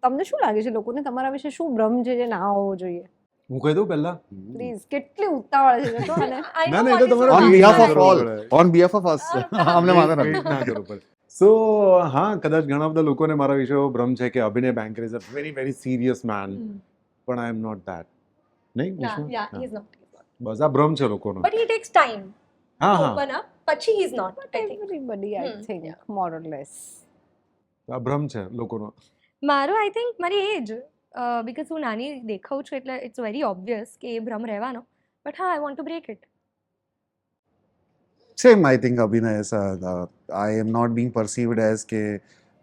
તમને શું લાગે છે લોકોને તમારા વિશે શું ભ્રમ છે જે ના હોવો જોઈએ? હું કહી દઉં પહેલા પ્લીઝ કેટલી ઉતાવળ છે તો અને I ના, know ના, એ what તો is તમારે wrong. on behalf of કરવું all, પડે. on behalf of us, અમને વાંધો નથી. Wait ના કરવું પડે. સો હા કદાચ ઘણા બધા લોકોને મારા વિશે એવો ભ્રમ છે કે Abhinay banker is a very very serious man, પણ આઈ એમ નોટ ધેટ. નહીં Nah, નિશા? yeah, હા. he's not. બસ આ ભ્રમ છે લોકોનો. But he takes time હા to હા open up. પછી he's not, I think. Everybody I think more or less. આ ભ્રમ છે લોકોનો. મારો આઈ થિંક મારી એજ બીકોઝ હું નાની દેખાઉં છું એટલે ઇટ્સ વેરી ઓબ્વિયસ કે એ ભ્રમ રહેવાનો, બટ હા I want to break it. Same, I think અભિનય ऐसा I am not being perceived as કે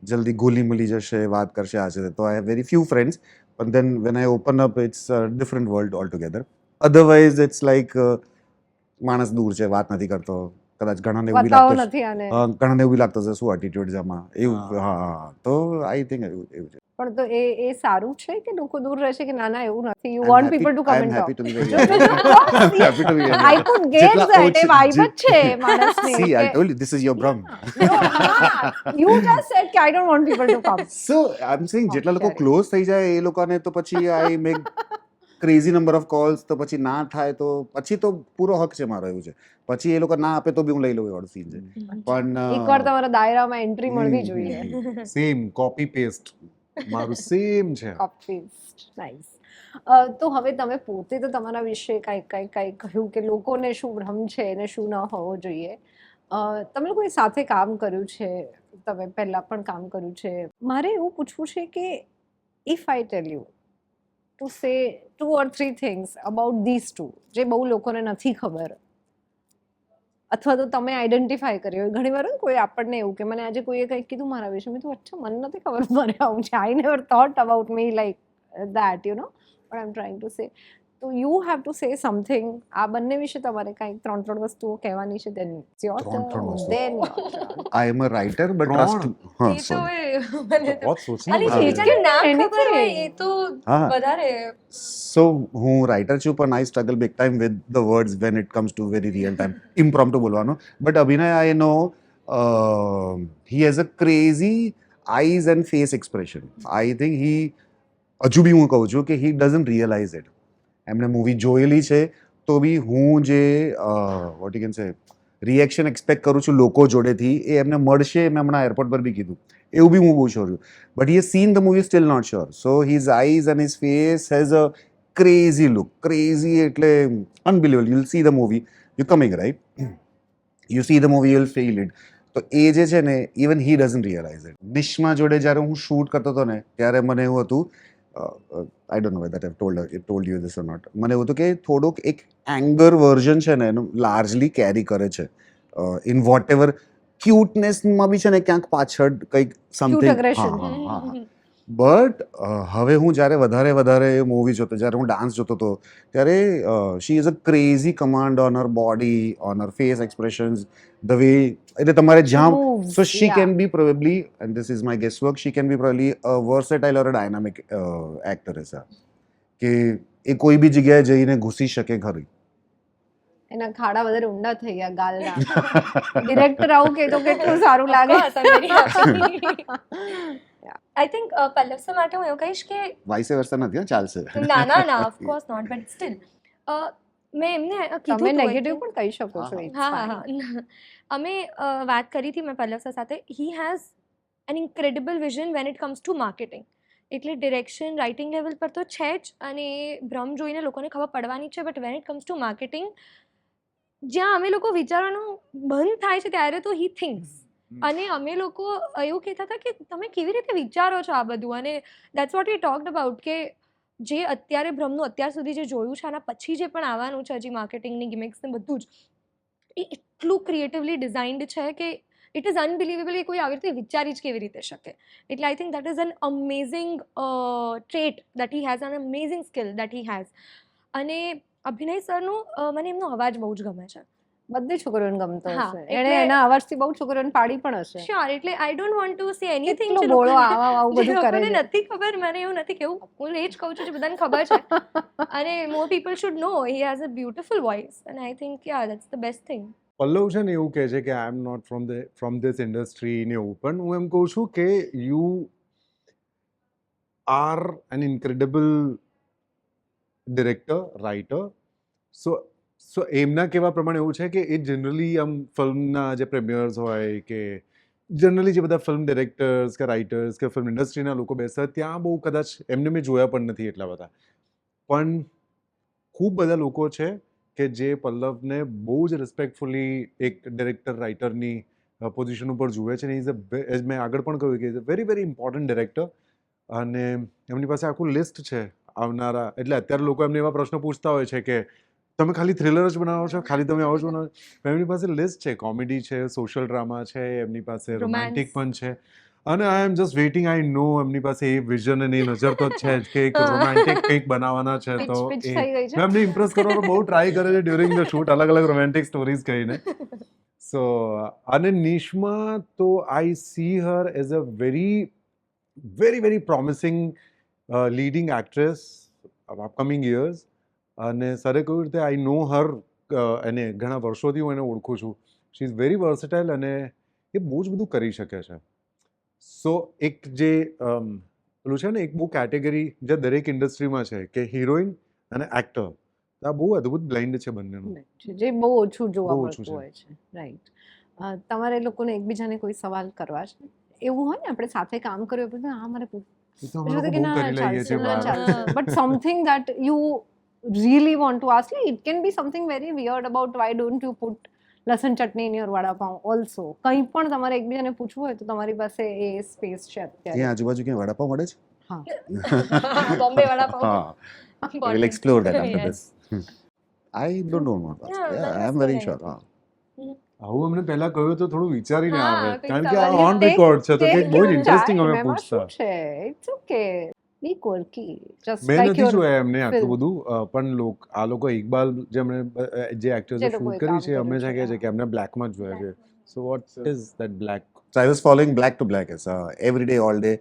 જલ્દી ગોલી મળી જશે, વાત કરશે આ છે. તો I have very few friends, but then when I open up it's a different world altogether. Otherwise it's like માણસ દૂર છે, વાત નથી કરતો. કદાચ ઘણાને એવું બી બતાવો લાગતું નથી આને. ઘણાને એવું બી લાગતું હશે શું એટીટ્યુડ છે આમાં એવું. હા. હા તો આઈ થિંક એવું છે. પણ તો એ સારું છે કે લોકો દૂર રહેશે કે ના ના એવું નથી. You I'm want happy- people to I come am and happy to be very talk. I'm happy to be very I could get જેટલા ધેટ એ ઓછા- વાઇબ જ છે માણસની. See, I told you this is your Brahm. You just said કે I don't want people to come. So I'm saying જેટલા લોકો Okay. Close થઈ જાય એ લોકોને તો પછી I make crazy number of calls, તો પછી ના થાય તો પછી તો પૂરો હક છે મારો, એવું છે. પછી એ લોકો ના આપે તો બી હું લઈ લઉં એવો સીન છે. પણ એકવાર તમારા દાયરામાં એન્ટ્રી મળવી હમ. જોઈએ. સેમ કોપી પેસ્ટ મારું સેમ છે. નાઇસ. તો હવે તમે પોતે તો તમારા વિશે કાંઈક કહ્યું કે લોકોને શું ભ્રમ છે અને શું ન હોવો જોઈએ. તમે લોકોએ સાથે કામ કર્યું છે, તમે પહેલાં પણ કામ કર્યું છે. મારે એવું પૂછવું છે કે if I tell you to say 2 or 3 things about this to જે બહુ લોકોને નથી ખબર, અથવા તો તમે આઈડેન્ટિફાય કર્યો હોય. ઘણી વાર હોય ને કોઈ આપણને એવું કે મને આજે કોઈએ કંઈક કીધું મારા વિશે, મેં તો અચ્છા મને નથી ખબર મને આવું છે. I never thought about me like that you know but I am trying to say. તો you have to say something. આ બંને વિશે તમારે કાંઈક 3 વસ્તુઓ કહેવાની છે. દેન યોર ત્રણ વસ્તુઓ. દેન આઈ એમ અ રાઇટર બટ ત્રણ? ટ્રસ્ટ. હા એ તો sorry. મને તો बहुत सोचना અને पड़ा જેને ના Anything. ખબર હોય એ તો હા. વધારે So હું રાઇટર છું પણ I struggle big time with the words when it comes to very real time impromptu બોલવાનું. But Abhinay I know he has a crazy eyes and face expression. I think he હજુ બી હું કહું છું કે હી ડઝન્ટ રિયલાઇઝ ઇટ. એમણે movie જોયેલી છે તો બી હું જે what you can say reaction expect કરું છું લોકો જોડેથી એ એમને મળશે. મેં હમણાં એરપોર્ટ પર બી કીધું એવું બી હું બહુ શ્યોર છું. But he has seen the movie still not sure. So his eyes and his face has a crazy look. Crazy એટલે unbelievable. You'll see the movie, you coming right, you see the movie, you'll feel it. તો એ જે છે ને even he doesn't realize it. Nishma જોડે જ્યારે હું shoot કરતો હતો ને ત્યારે મને એવું હતું, I don't know whether I told you this or not, મને એવું હતું કે થોડુંક એક એંગર વર્ઝન છે ને એનું લાર્જલી કેરી કરે છે ઇન વોટ એવર ક્યુટનેસમાં બી છે ને ક્યાંક પાછળ કંઈક સમથિંગ. aggression. બટ હવે હું જ્યારે વધારે મૂવી જોતો, જ્યારે હું ડાન્સ જોતો હતો ત્યારે she is a crazy command on her body, on her face expressions, the way, એટલે તમારે જ્યાં Moves, so she yeah. Can be probably, and this is my guess work, she can be probably a versatile or a dynamic actor એસા કે એ કોઈ બી જગ્યાએ જઈને ઘૂસી શકે ખરી. એના ખાડા વધારે ઊંડા થઈ ગયા ગાલના. ડિરેક્ટર આવું કે તો કેટલું સારું લાગે. આઈ થિંક પલ્લવ સર માટે હું એવું કહીશ કે વાઇસે વર્સા નથી, ચાલશે. ના ઓફકોર્સ નોટ, બટ સ્ટીલ મેં એમને તમે કીધું હતું નેગેટિવ એટલે- પણ કહી શકો છો. it's હા fine. અમે વાત કરી હતી મેં પલ્લવ સર સાથે. He has N incredible vision van it comes two marketing. એટલે ડિરેક્શન રાઇટિંગ લેવલ પર તો છે જ, અને એ ભ્રમ જોઈને લોકોને ખબર પડવાની છે. But when it comes two marketing, જ્યાં અમે લોકો વિચારવાનું બંધ થાય છે ત્યારે તો હી થિંક્સ. અને અમે લોકો એવું કહેતા હતા કે તમે કેવી રીતે વિચારો છો આ બધું. અને that's what we talked about કે જે અત્યારે ભ્રમનું અત્યાર સુધી જે જોયું છે આના પછી જે પણ આવવાનું છે હજી માર્કેટિંગની ગિમિક્સ ને બધું જ, એ એટલું ક્રિએટિવલી ડિઝાઇન્ડ છે કે ઇટ ઇઝ અનબિલિવેબલ. એ કોઈ આવી રીતે વિચારી જ કેવી રીતે શકે. એટલે I think that is an amazing trait that he has, N amazing skill that he has. અને અભિનય સરનું મને એમનો અવાજ બહુ જ ગમે છે. બધી છોકરીઓને ગમતો હા, હશે. એટલે- એણે એના અવાજથી બહુ છોકરીઓને પાડી પણ હશે. શ્યોર. એટલે I don't want to say anything કેટલો બોળો આવું બધું કરે છે. નથી ખબર. મને એવું નથી કેવું, હું એ જ કહું છું જે બધાને ખબર છે. અને more people should know he has a beautiful voice, and I think yeah that's the best thing. Pallav છે ને એવું કહે છે કે I am not from this industry ને એવું, પણ હું એમ કહું છું કે you are an incredible director, writer. So એમના કહેવા પ્રમાણે એવું છે કે એ જનરલી આમ ફિલ્મના જે પ્રીમિયર્સ હોય કે જનરલી જે બધા ફિલ્મ ડિરેક્ટર્સ કે રાઇટર્સ કે ફિલ્મ ઇન્ડસ્ટ્રીના લોકો બેસે ત્યાં બહુ કદાચ એમને મેં જોયા પણ નથી એટલા બધા. પણ ખૂબ બધા લોકો છે કે જે પલ્લવને બહુ જ રિસ્પેક્ટફુલી એક ડિરેક્ટર રાઇટરની પોઝિશન ઉપર જુએ છે. ને ઇઝ મેં આગળ પણ કહ્યું કે is a very very important director. અને એમની પાસે આખું લિસ્ટ છે આવનારા. એટલે અત્યારે લોકો એમને એવા પ્રશ્નો પૂછતા હોય છે કે તમે ખાલી થ્રિલર જ બનાવો છો, ખાલી તમે આવો જ બનાવો છો. એમની પાસે લિસ્ટ છે, કોમેડી છે, સોશિયલ ડ્રામા છે, એમની પાસે રોમેન્ટિક પણ છે. અને આઈ એમ જસ્ટ વેઇટિંગ. આઈ નો એમની પાસે એ વિઝન અને એ નજર તો છે જ કે એક રોમેન્ટિક કંઈક બનાવવાના છે. તો pitch એ થઈ ગઈ છે. મેં એમને ઇમ્પ્રેસ કરવાનો બહુ ટ્રાય કરે છે ડ્યુરિંગ ધ શૂટ, અલગ અલગ રોમેન્ટિક સ્ટોરીઝ કહીને. સો અને નિશ્મા તો I see her as a very very very promising leading actress upcoming years. અને સરે કહ્યું રીતે આઈ નો હર, એને ઘણા વર્ષોથી હું એને ઓળખું છું. શી ઇઝ વેરી વર્સેટાઇલ અને એ બહુ જ બધું કરી શકે છે. સો એક જે પેલું છે ને, એક બહુ કેટેગરી જે દરેક ઇન્ડસ્ટ્રીમાં છે કે હિરોઈન અને એક્ટર, આ બહુ અદ્ભુત બ્લાઇન્ડ છે બંનેનું. જે બહુ ઓછું જોવા બહુ ઓછું મળતું હોય છે. રાઈટ. તમારે લોકોને એકબીજાને કોઈ સવાલ કરવા છે? એવું હોય ને, આપણે સાથે કામ કર્યું પછી હા મારે એ તો અમે લોકો બહુ કરી લઈએ છીએ બહાર. But something that you really want to ask, it can be something very weird about why don't you put લસણ ચટણી in your વડાપાઉં also. કંઈ પણ તમારે એકબીજાને પૂછવું હોય તો તમારી પાસે એ સ્પેસ છે અત્યારે. ત્યાં આજુબાજુ ક્યાં વડાપાવ મળે છે? હા. બોમ્બે વડાપાવ. હા, we will explore that after Yes. this. I don't know what. Yeah, Yeah, I am that's very fine. sure. હા. આવું અમને પહેલા કહ્યું તો થોડું વિચારીને હા, આવે, કંઈક કારણ કે આ સવાલ ઓન રેકોર્ડ છે તો કંઈક બહુ જ ઇન્ટરેસ્ટિંગ અમે એમાં પૂછતા. શું છે? It's okay. Be quirky. Just મેં like નથી your જોયા એમને આટલું film. બધું, પણ આ લોકો ઇકબાલ જેમણે જે એક્ટર્સે જે લોકોએ શૂટ કરી કામ છે કર્યું હંમેશા છે, કહે છે કે હા. એમને બ્લેકમાં જ જોયા છે. So what is that black? So I was following Black to Black. It's every day, all day.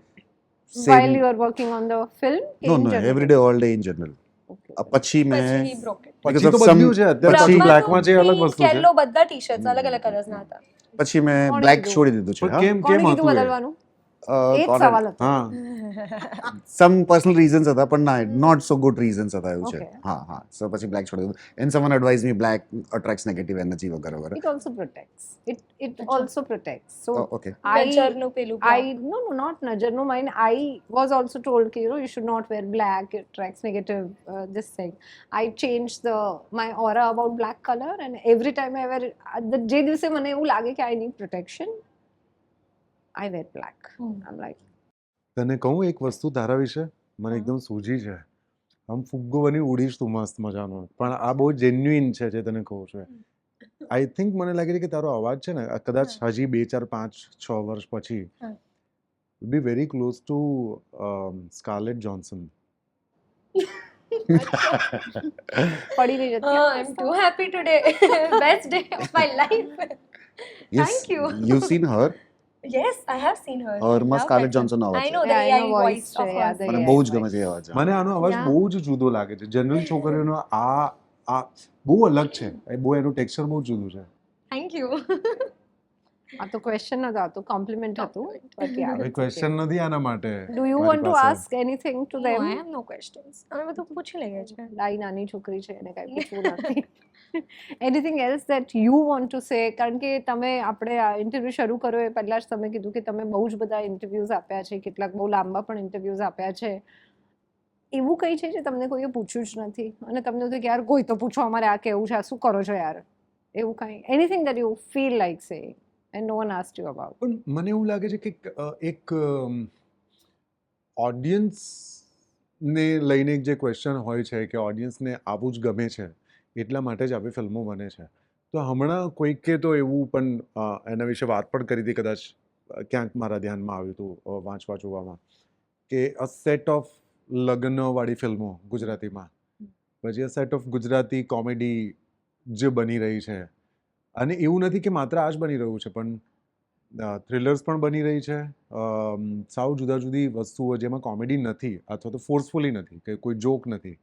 While you are working on the film? No, in no, general? every day, all day in general. Okay. પછી પછી મેં he broke it. because પછી of તો some બદલ્યું છે અત્યારે, પછી- પછી બ્લેકમાં છે એ અલગ વસ્તુ છે. યેલો બધા ટી-શર્ટ્સ અલગ અલગ કલર્સના હતા. પછી મેં કોણે બ્લેક કીધું? છોડી દીધું છે. પણ હા. કેમ કોણે કેમ કીધું હતું એ? બદલવાનું? એ જ કોને- સવાલ હતો. હા, some personal reasons હતા, પણ ના, not so good reasons હતા, એવું છે. Okay. હા હા. So પછી બ્લેક છોડી દીધું. And someone advised me black attracts negative energy વગેરે વગેરે. It also protects. It also protects. So Oh, okay. નજરનું પેલું no, not najar. No, mine. I was also told that you should not wear black. It attracts negative. This thing. I changed my aura about black color, and every time I wear, the જે દિવસે મને એવું લાગે કે I need protection, I wear black. I'm like, તને કહું એક વસ્તુ તારા વિશે, મને એકદમ સૂઝી છે. આમ ફુગ્ગો બની ઉડીશ તું મસ્ત મજાનો, પણ આ બહુ જેન્યુઇન છે જે તને કહું છું. આઈ થિંક મને લાગે છે કે તારો અવાજ છે ને કદાચ હજી 2, 4, 5, 6 વર્ષ પછી બી very close to Scarlett Johansson. પડી નહીં જતી. I'm too happy today. Best day of my life. Yes, Thank you. you've seen her. Yes, I have seen her. હરમાં Love સ્કાર્લેટ that film. જોન્સનનો અવાજ I છે. know the Yeah, I know AI voice voice of છે, hers. yeah, the મને AI બહુ જ ગમે voice. છે એ અવાજ. મને આનો અવાજ Yeah. બહુ જ જુદો લાગે છે. જનરલ છોકરીઓનો આ બહુ અલગ છે. બહુ એનું ટેક્સચર બહુ જુદું છે. Thank you. આ તો ક્વેશ્ચન નતો, આ તો કોમ્પ્લિમેન્ટ હતું. But yeah, હવે it's ક્વેશ્ચન okay. નથી આના માટે. Do you મારી want to પાસે. ask anything to No, them? I have no questions. અમે બધું પૂછી લઈએ છીએ. ડાઈ નાની છોકરી છે, એને કાંઈ પૂછવું નથી. Anything else that you want to say? કારણ કે તમે આપણે આ ઇન્ટરવ્યૂ શરૂ કર્યો એ પહેલાં જ તમે કીધું કે તમે બહુ જ બધા ઇન્ટરવ્યૂઝ આપ્યા છે, કેટલાક બહુ લાંબા પણ ઇન્ટરવ્યૂઝ આપ્યા છે. એવું કંઈ છે જે તમને કોઈએ પૂછ્યું જ નથી અને તમને હતું કે યાર કોઈ તો પૂછો, અમારે આ કેવું છે, આ શું કરો છો યાર? એવું કાંઈ anything that you feel like say and no one asked you about? પણ મને એવું લાગે છે કે એક ઓડિયન્સને લઈને એક જે ક્વેશ્ચન હોય છે કે ઓડિયન્સને આવું જ ગમે છે એટલા માટે જ આવી ફિલ્મો બને છે. તો હમણાં કોઈકે તો એવું પણ એના વિશે વાત પણ કરી હતી, કદાચ ક્યાંક મારા ધ્યાનમાં આવ્યું હતું વાંચવા જોવામાં, કે અ સેટ ઓફ લગ્નવાળી ફિલ્મો ગુજરાતીમાં, પછી અ સેટ ઓફ ગુજરાતી કોમેડી જે બની રહી છે. અને એવું નથી કે માત્ર આ જ બની રહ્યું છે, પણ થ્રિલર્સ પણ બની રહી છે, સાવ જુદા જુદી વસ્તુઓ જેમાં કોમેડી નથી અથવા તો ફોર્સફુલી નથી, કે કોઈ જોક નથી,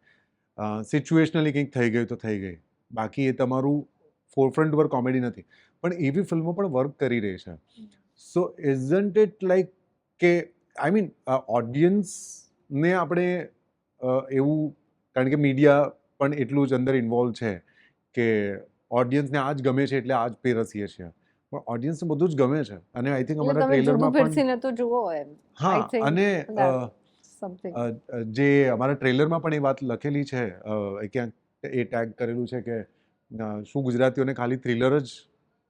સિચ્યુએશનલી કંઈક થઈ ગયું તો થઈ ગઈ, બાકી એ તમારું ફોરફ્રન્ટ પર કોમેડી નથી, પણ એવી ફિલ્મો પણ વર્ક કરી રહી છે. સો ઇઝન્ટ ઇટ લાઈક કે આઈ મીન ઓડિયન્સને આપણે એવું કારણ કે મીડિયા પણ એટલું જ અંદર ઇન્વોલ્વ છે કે ઓડિયન્સને આ જ ગમે છે એટલે આ જ પેરસીએ છીએ, પણ ઓડિયન્સને બધું જ ગમે છે. અને આઈ થિંક એટલે અમારા તમે જુડું ટ્રેલરમાં પણ પીરસીને તો જુઓ એમ. હા, I think અને something. જે અમારા ટ્રેલરમાં પણ એ વાત લખેલી છે, ક્યાંક એ ટેગ કરેલું છે કે શું ગુજરાતીઓને ખાલી થ્રિલર જ,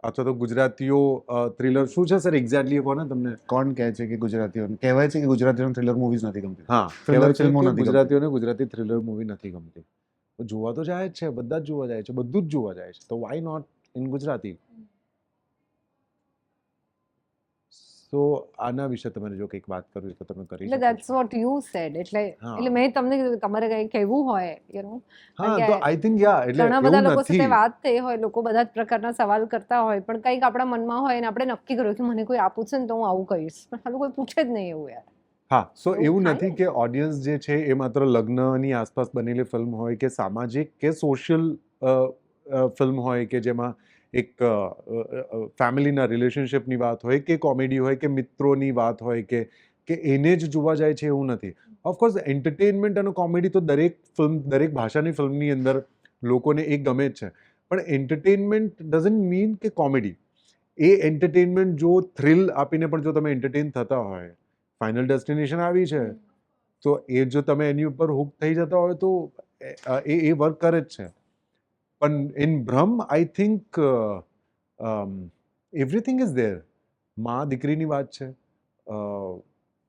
અથવા તો ગુજરાતીઓ થ્રિલર શું છે સર એક્ઝેક્ટલી કોને તમને? કોણ કહે છે કે ગુજરાતીઓને કહેવાય છે કે ગુજરાતીઓને થ્રિલર મૂવીઝ નથી ગમતી? હા, Thriller કહેવાય છે ફિલ્મો કે નથી ગમતી. ગુજરાતીઓને ગુજરાતી થ્રિલર મૂવી નથી ગમતી. તો જોવા તો જાય જ છે, બધા જ જોવા જાય છે, બધું જ જોવા જાય છે, તો વાય નોટ ઇન ગુજરાતી? તો આના વિશે તમારે જો કંઈક વાત કરવી તો તમે કરી એટલે શકો દેટ્સ છો. What you sad. એટલે હા. એટલે મેં તમને કીધું કે તમારે કંઈ કહેવું હોય, હા, કે તો આઈ થિંક યા એટલે ઘણા બધા એવું લોકો સાથે નથી. વાત થઈ હોય, લોકો બધા જ પ્રકારના સવાલ કરતા હોય, પણ કંઈક આપણા મનમાં હોય અને આપણે નક્કી કર્યું કે મને કોઈ આ પૂછે ને તો હું આવું કહીશ, પણ હાલું કોઈ પૂછે જ નહીં એવું યાર. હા, સો એવું એવું થાય નથી ને? કે ઓડિયન્સ જે છે એ માત્ર લગ્નની આસપાસ બનેલી ફિલ્મ હોય કે સામાજિક કે સોશિયલ ફિલ્મ હોય કે જેમાં એક ફેમિલીના રિલેશનશિપની વાત હોય કે કોમેડી હોય કે મિત્રોની વાત હોય કે એને જ જોવા જાય છે એવું નથી. ઓફકોર્સ એન્ટરટેનમેન્ટ અને કોમેડી તો દરેક ફિલ્મ, દરેક ભાષાની ફિલ્મની અંદર લોકોને એ ગમે જ છે, પણ એન્ટરટેનમેન્ટ ડઝન્ટ મીન કે કોમેડી. એ એન્ટરટેનમેન્ટ જો થ્રિલ આપીને પણ જો તમે એન્ટરટેન થતા હોય, ફાઇનલ ડેસ્ટિનેશન આવી છે તો એ જો તમે એની ઉપર હુક થઈ જતા હોય તો એ વર્ક કરે જ છે. પણ ઇન ભ્રમ I think everything is there. માં દીકરીની વાત છે,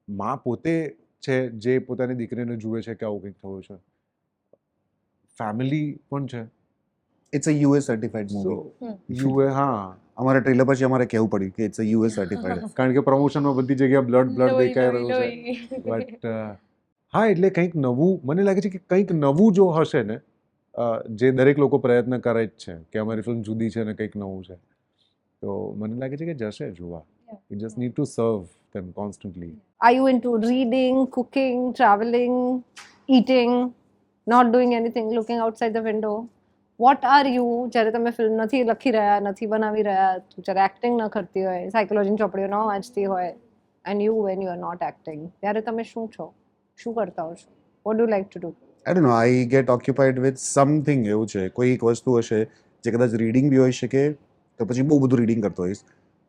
માં પોતે છે જે પોતાની દીકરીને જુએ છે કે આવું કંઈક થયું છે, ફેમિલી પણ છે. It's a US certified movie. UA, હા, અમારા ટ્રેલર પછી અમારે કહેવું પડ્યું કે ઇટ્સ અ યુએસ સર્ટિફાઈડ. કારણ કે પ્રમોશનમાં બધી જગ્યાએ બ્લડ લોહી, દેખાઈ લોહી, રહ્યું છે. લોહી. બટ હા, એટલે કંઈક નવું મને લાગે છે કે કંઈક નવું જો હશે ને, જે દરેક લોકો પ્રયત્ન કરે જ છે કે અમારી ફિલ્મ જુદી છે ને કંઈક નવું છે, તો મને લાગે છે કે જશે જોવા. યુ જસ્ટ નીડ ટુ સર્વ ધેમ constantly. Are you into reading, cooking, traveling, eating, not doing anything, looking outside the window? What are you જ્યારે તમે ફિલ્મ નથી લખી રહ્યા, નથી બનાવી રહ્યા, જ્યારે એક્ટિંગ ન કરતી હોય, સાયકોલોજીની ચોપડીઓ ન વાંચતી હોય, and you when you are not acting, ત્યારે તમે શું છો, શું કરતા હો છો? What do you like to do? I don't no, I get occupied with something. એવું છે, કોઈ એક વસ્તુ હશે જે કદાચ રીડિંગ બી હોઈ શકે, તો પછી બહુ બધું રીડિંગ કરતો હોઈશ.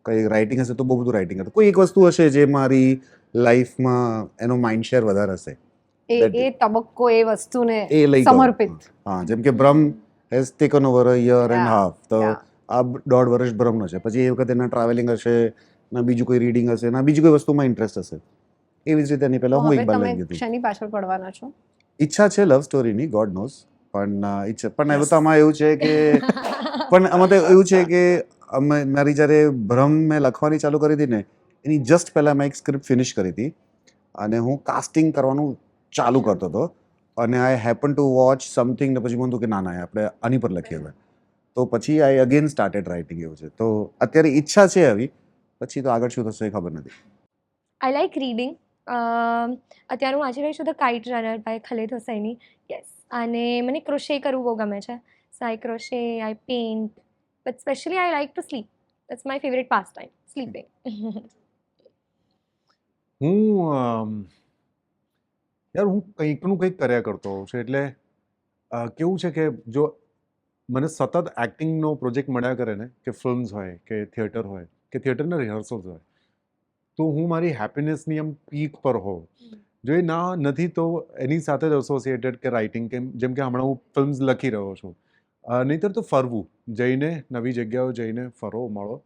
કંઈ રાઇટિંગ હશે તો બહુ બધું રાઇટિંગ કરતો. કોઈ એક વસ્તુ હશે જે મારી લાઈફમાં એનો માઇન્ડ શેર વધારે હશે, That એ તબક્કો એ વસ્તુને એ લઈ ગયો. સમર્પિત. હા, જેમ કે ભ્રમ has taken over a year and Yeah, half. તો yeah. આ 1.5 વર્ષ ભ્રમનો છે, પછી એ વખતે ના ટ્રાવેલિંગ હશે, ના બીજું કોઈ રીડિંગ હશે, ના બીજી કોઈ વસ્તુમાં ઇન્ટરેસ્ટ હશે. એવી જ રીતે એની પહેલા તો હું હવે ઇકબાલ તમે લાગી હતી. શેની પાછળ પડવાના છો? ઈચ્છા છે લવ સ્ટોરીની, ગોડ નોઝ, પણ ઈચ્છા પણ હવે તો આમાં એવું છે કે પણ આમાં તો એવું છે કે મારી જ્યારે ભ્રમ મેં લખવાની ચાલુ કરી હતી ને, એની જસ્ટ પહેલાં મેં એક સ્ક્રિપ્ટ ફિનિશ કરી હતી અને હું કાસ્ટિંગ કરવાનું ચાલુ કરતો હતો, અને આઈ હેપન ટુ વોચ સમથિંગ ને પછી મને થયું કે ના આપણે આની પર લખીએ હવે. તો પછી આઈ અગેન સ્ટાર્ટેડ રાઇટિંગ. એવું છે, તો અત્યારે ઈચ્છા છે આવી, પછી તો આગળ શું થશે એ ખબર નથી. I like reading. અત્યારે હું વાંચી રહી છું the kite runner by Khaled Hosseini. Yes. અને મને ક્રોશે કરવું બહુ ગમે છે. So I crochet, I paint, but specially I like to sleep. That's my favourite pastime, sleeping. હું કંઈકનું કંઈક કર્યા કરતો હોઉં છું. એટલે કેવું છે કે જો મને સતત એક્ટિંગનો પ્રોજેક્ટ મળ્યા કરે ને, કે ફિલ્મ્સ હોય કે થિયેટર હોય કે થિયેટરના રિહર્સલ્સ હોય, તો હું મારી હેપીનેસની એમ પીક પર હોઉં. જો એ ના નથી તો એની સાથે જ એસોસિએટેડ કે રાઇટિંગ, કે જેમ કે હમણાં હું ફિલ્મ્સ લખી રહ્યો છું. નહીંતર તો ફરવું, જઈને નવી જગ્યાઓ જઈને ફરો, મળો.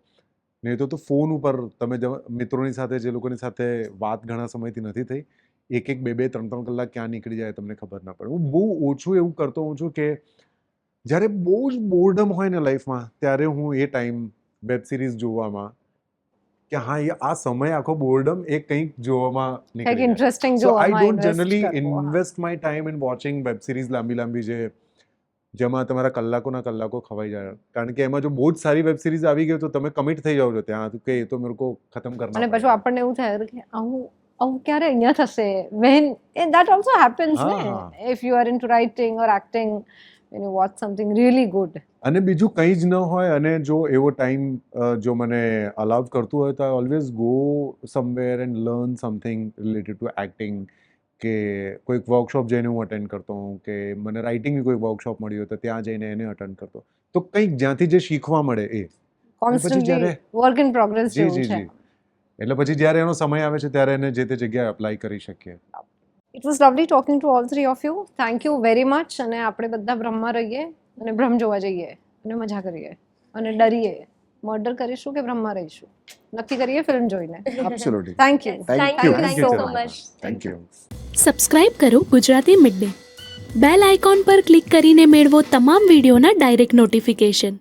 નહીં તો ફોન ઉપર તમે મિત્રોની સાથે, જે લોકોની સાથે વાત ઘણા સમયથી નથી થઈ, 1-1, 2-2, 3-3 કલાક ક્યાં નીકળી જાય તમને ખબર ના પડે. હું બહુ ઓછું એવું કરતો હોઉં છું કે જ્યારે બહુ જ બોર્ડમ હોય ને લાઈફમાં, ત્યારે હું એ ટાઈમ વેબ સિરીઝ જોવામાં, કે હા આ સમય આખો બોર્ડમ એ કંઈક જોવામાં કંઈક નીકળી જાય. ઇન્ટરેસ્ટિંગ સો આઈ જોવામાં ડોન્ટ ઇન્વેસ્ટ જનરલી કરવો. હા. Invest my time in watching web series લાંબી જે જેમાં તમારા કલાકોના કલાકો ખવાઈ જાય. કારણ કે એમાં જો બહુ જ સારી વેબ સિરીઝ આવી ગઈ તો તમે કમિટ થઈ જાઓ છો ત્યાં કે એ તો મેરે કો ખતમ કરના અને પછી પડેગા. આપણને એવું થાય કે આવું ક્યારે અહીંયા થશે, when that also happens ને, હા. if you are into writing or acting, when you watch something really good. અને બીજું કંઈ જ ન હોય, અને જો એવો ટાઈમ જો મને અલાઉ કરતું હોય તો I always go somewhere and learn something related to acting, કે કોઈક વર્કશોપ જઈને હું અટેન્ડ કરતો હોઉં કે મને રાઇટિંગની કોઈ વર્કશોપ મળી હોય તો ત્યાં જઈને એને અટેન્ડ કરતો, તો કંઈક જ્યાંથી જે શીખવા મળે એ. કોન્સ્ટન્ટલી જ્યારે- વર્ક ઇન પ્રોગ્રેસ જી જેવું જી છે. જી. એટલે પછી જ્યારે એનો સમય આવે છે ત્યારે એને જે તે જગ્યાએ અપ્લાય કરી શકીએ. It was lovely talking to all three of you. Thank you very much. અને આપણે બધા બ્રહ્મમાં રહીએ અને બ્રહ્મ જોવા જઈએ અને મજા કરીએ અને ડરીએ. મર્ડર કરીશું કે બ્રહ્મમાં રહીશું નક્કી કરીએ ફિલ્મ જોઈને. Absolutely. Thank you. Thank you. you so much. Thank you. Subscribe કરો Gujarati mid day. Bell icon પર ક્લિક કરીને મેળવો તમામ વિડીયોના ડાયરેક્ટ નોટિફિકેશન.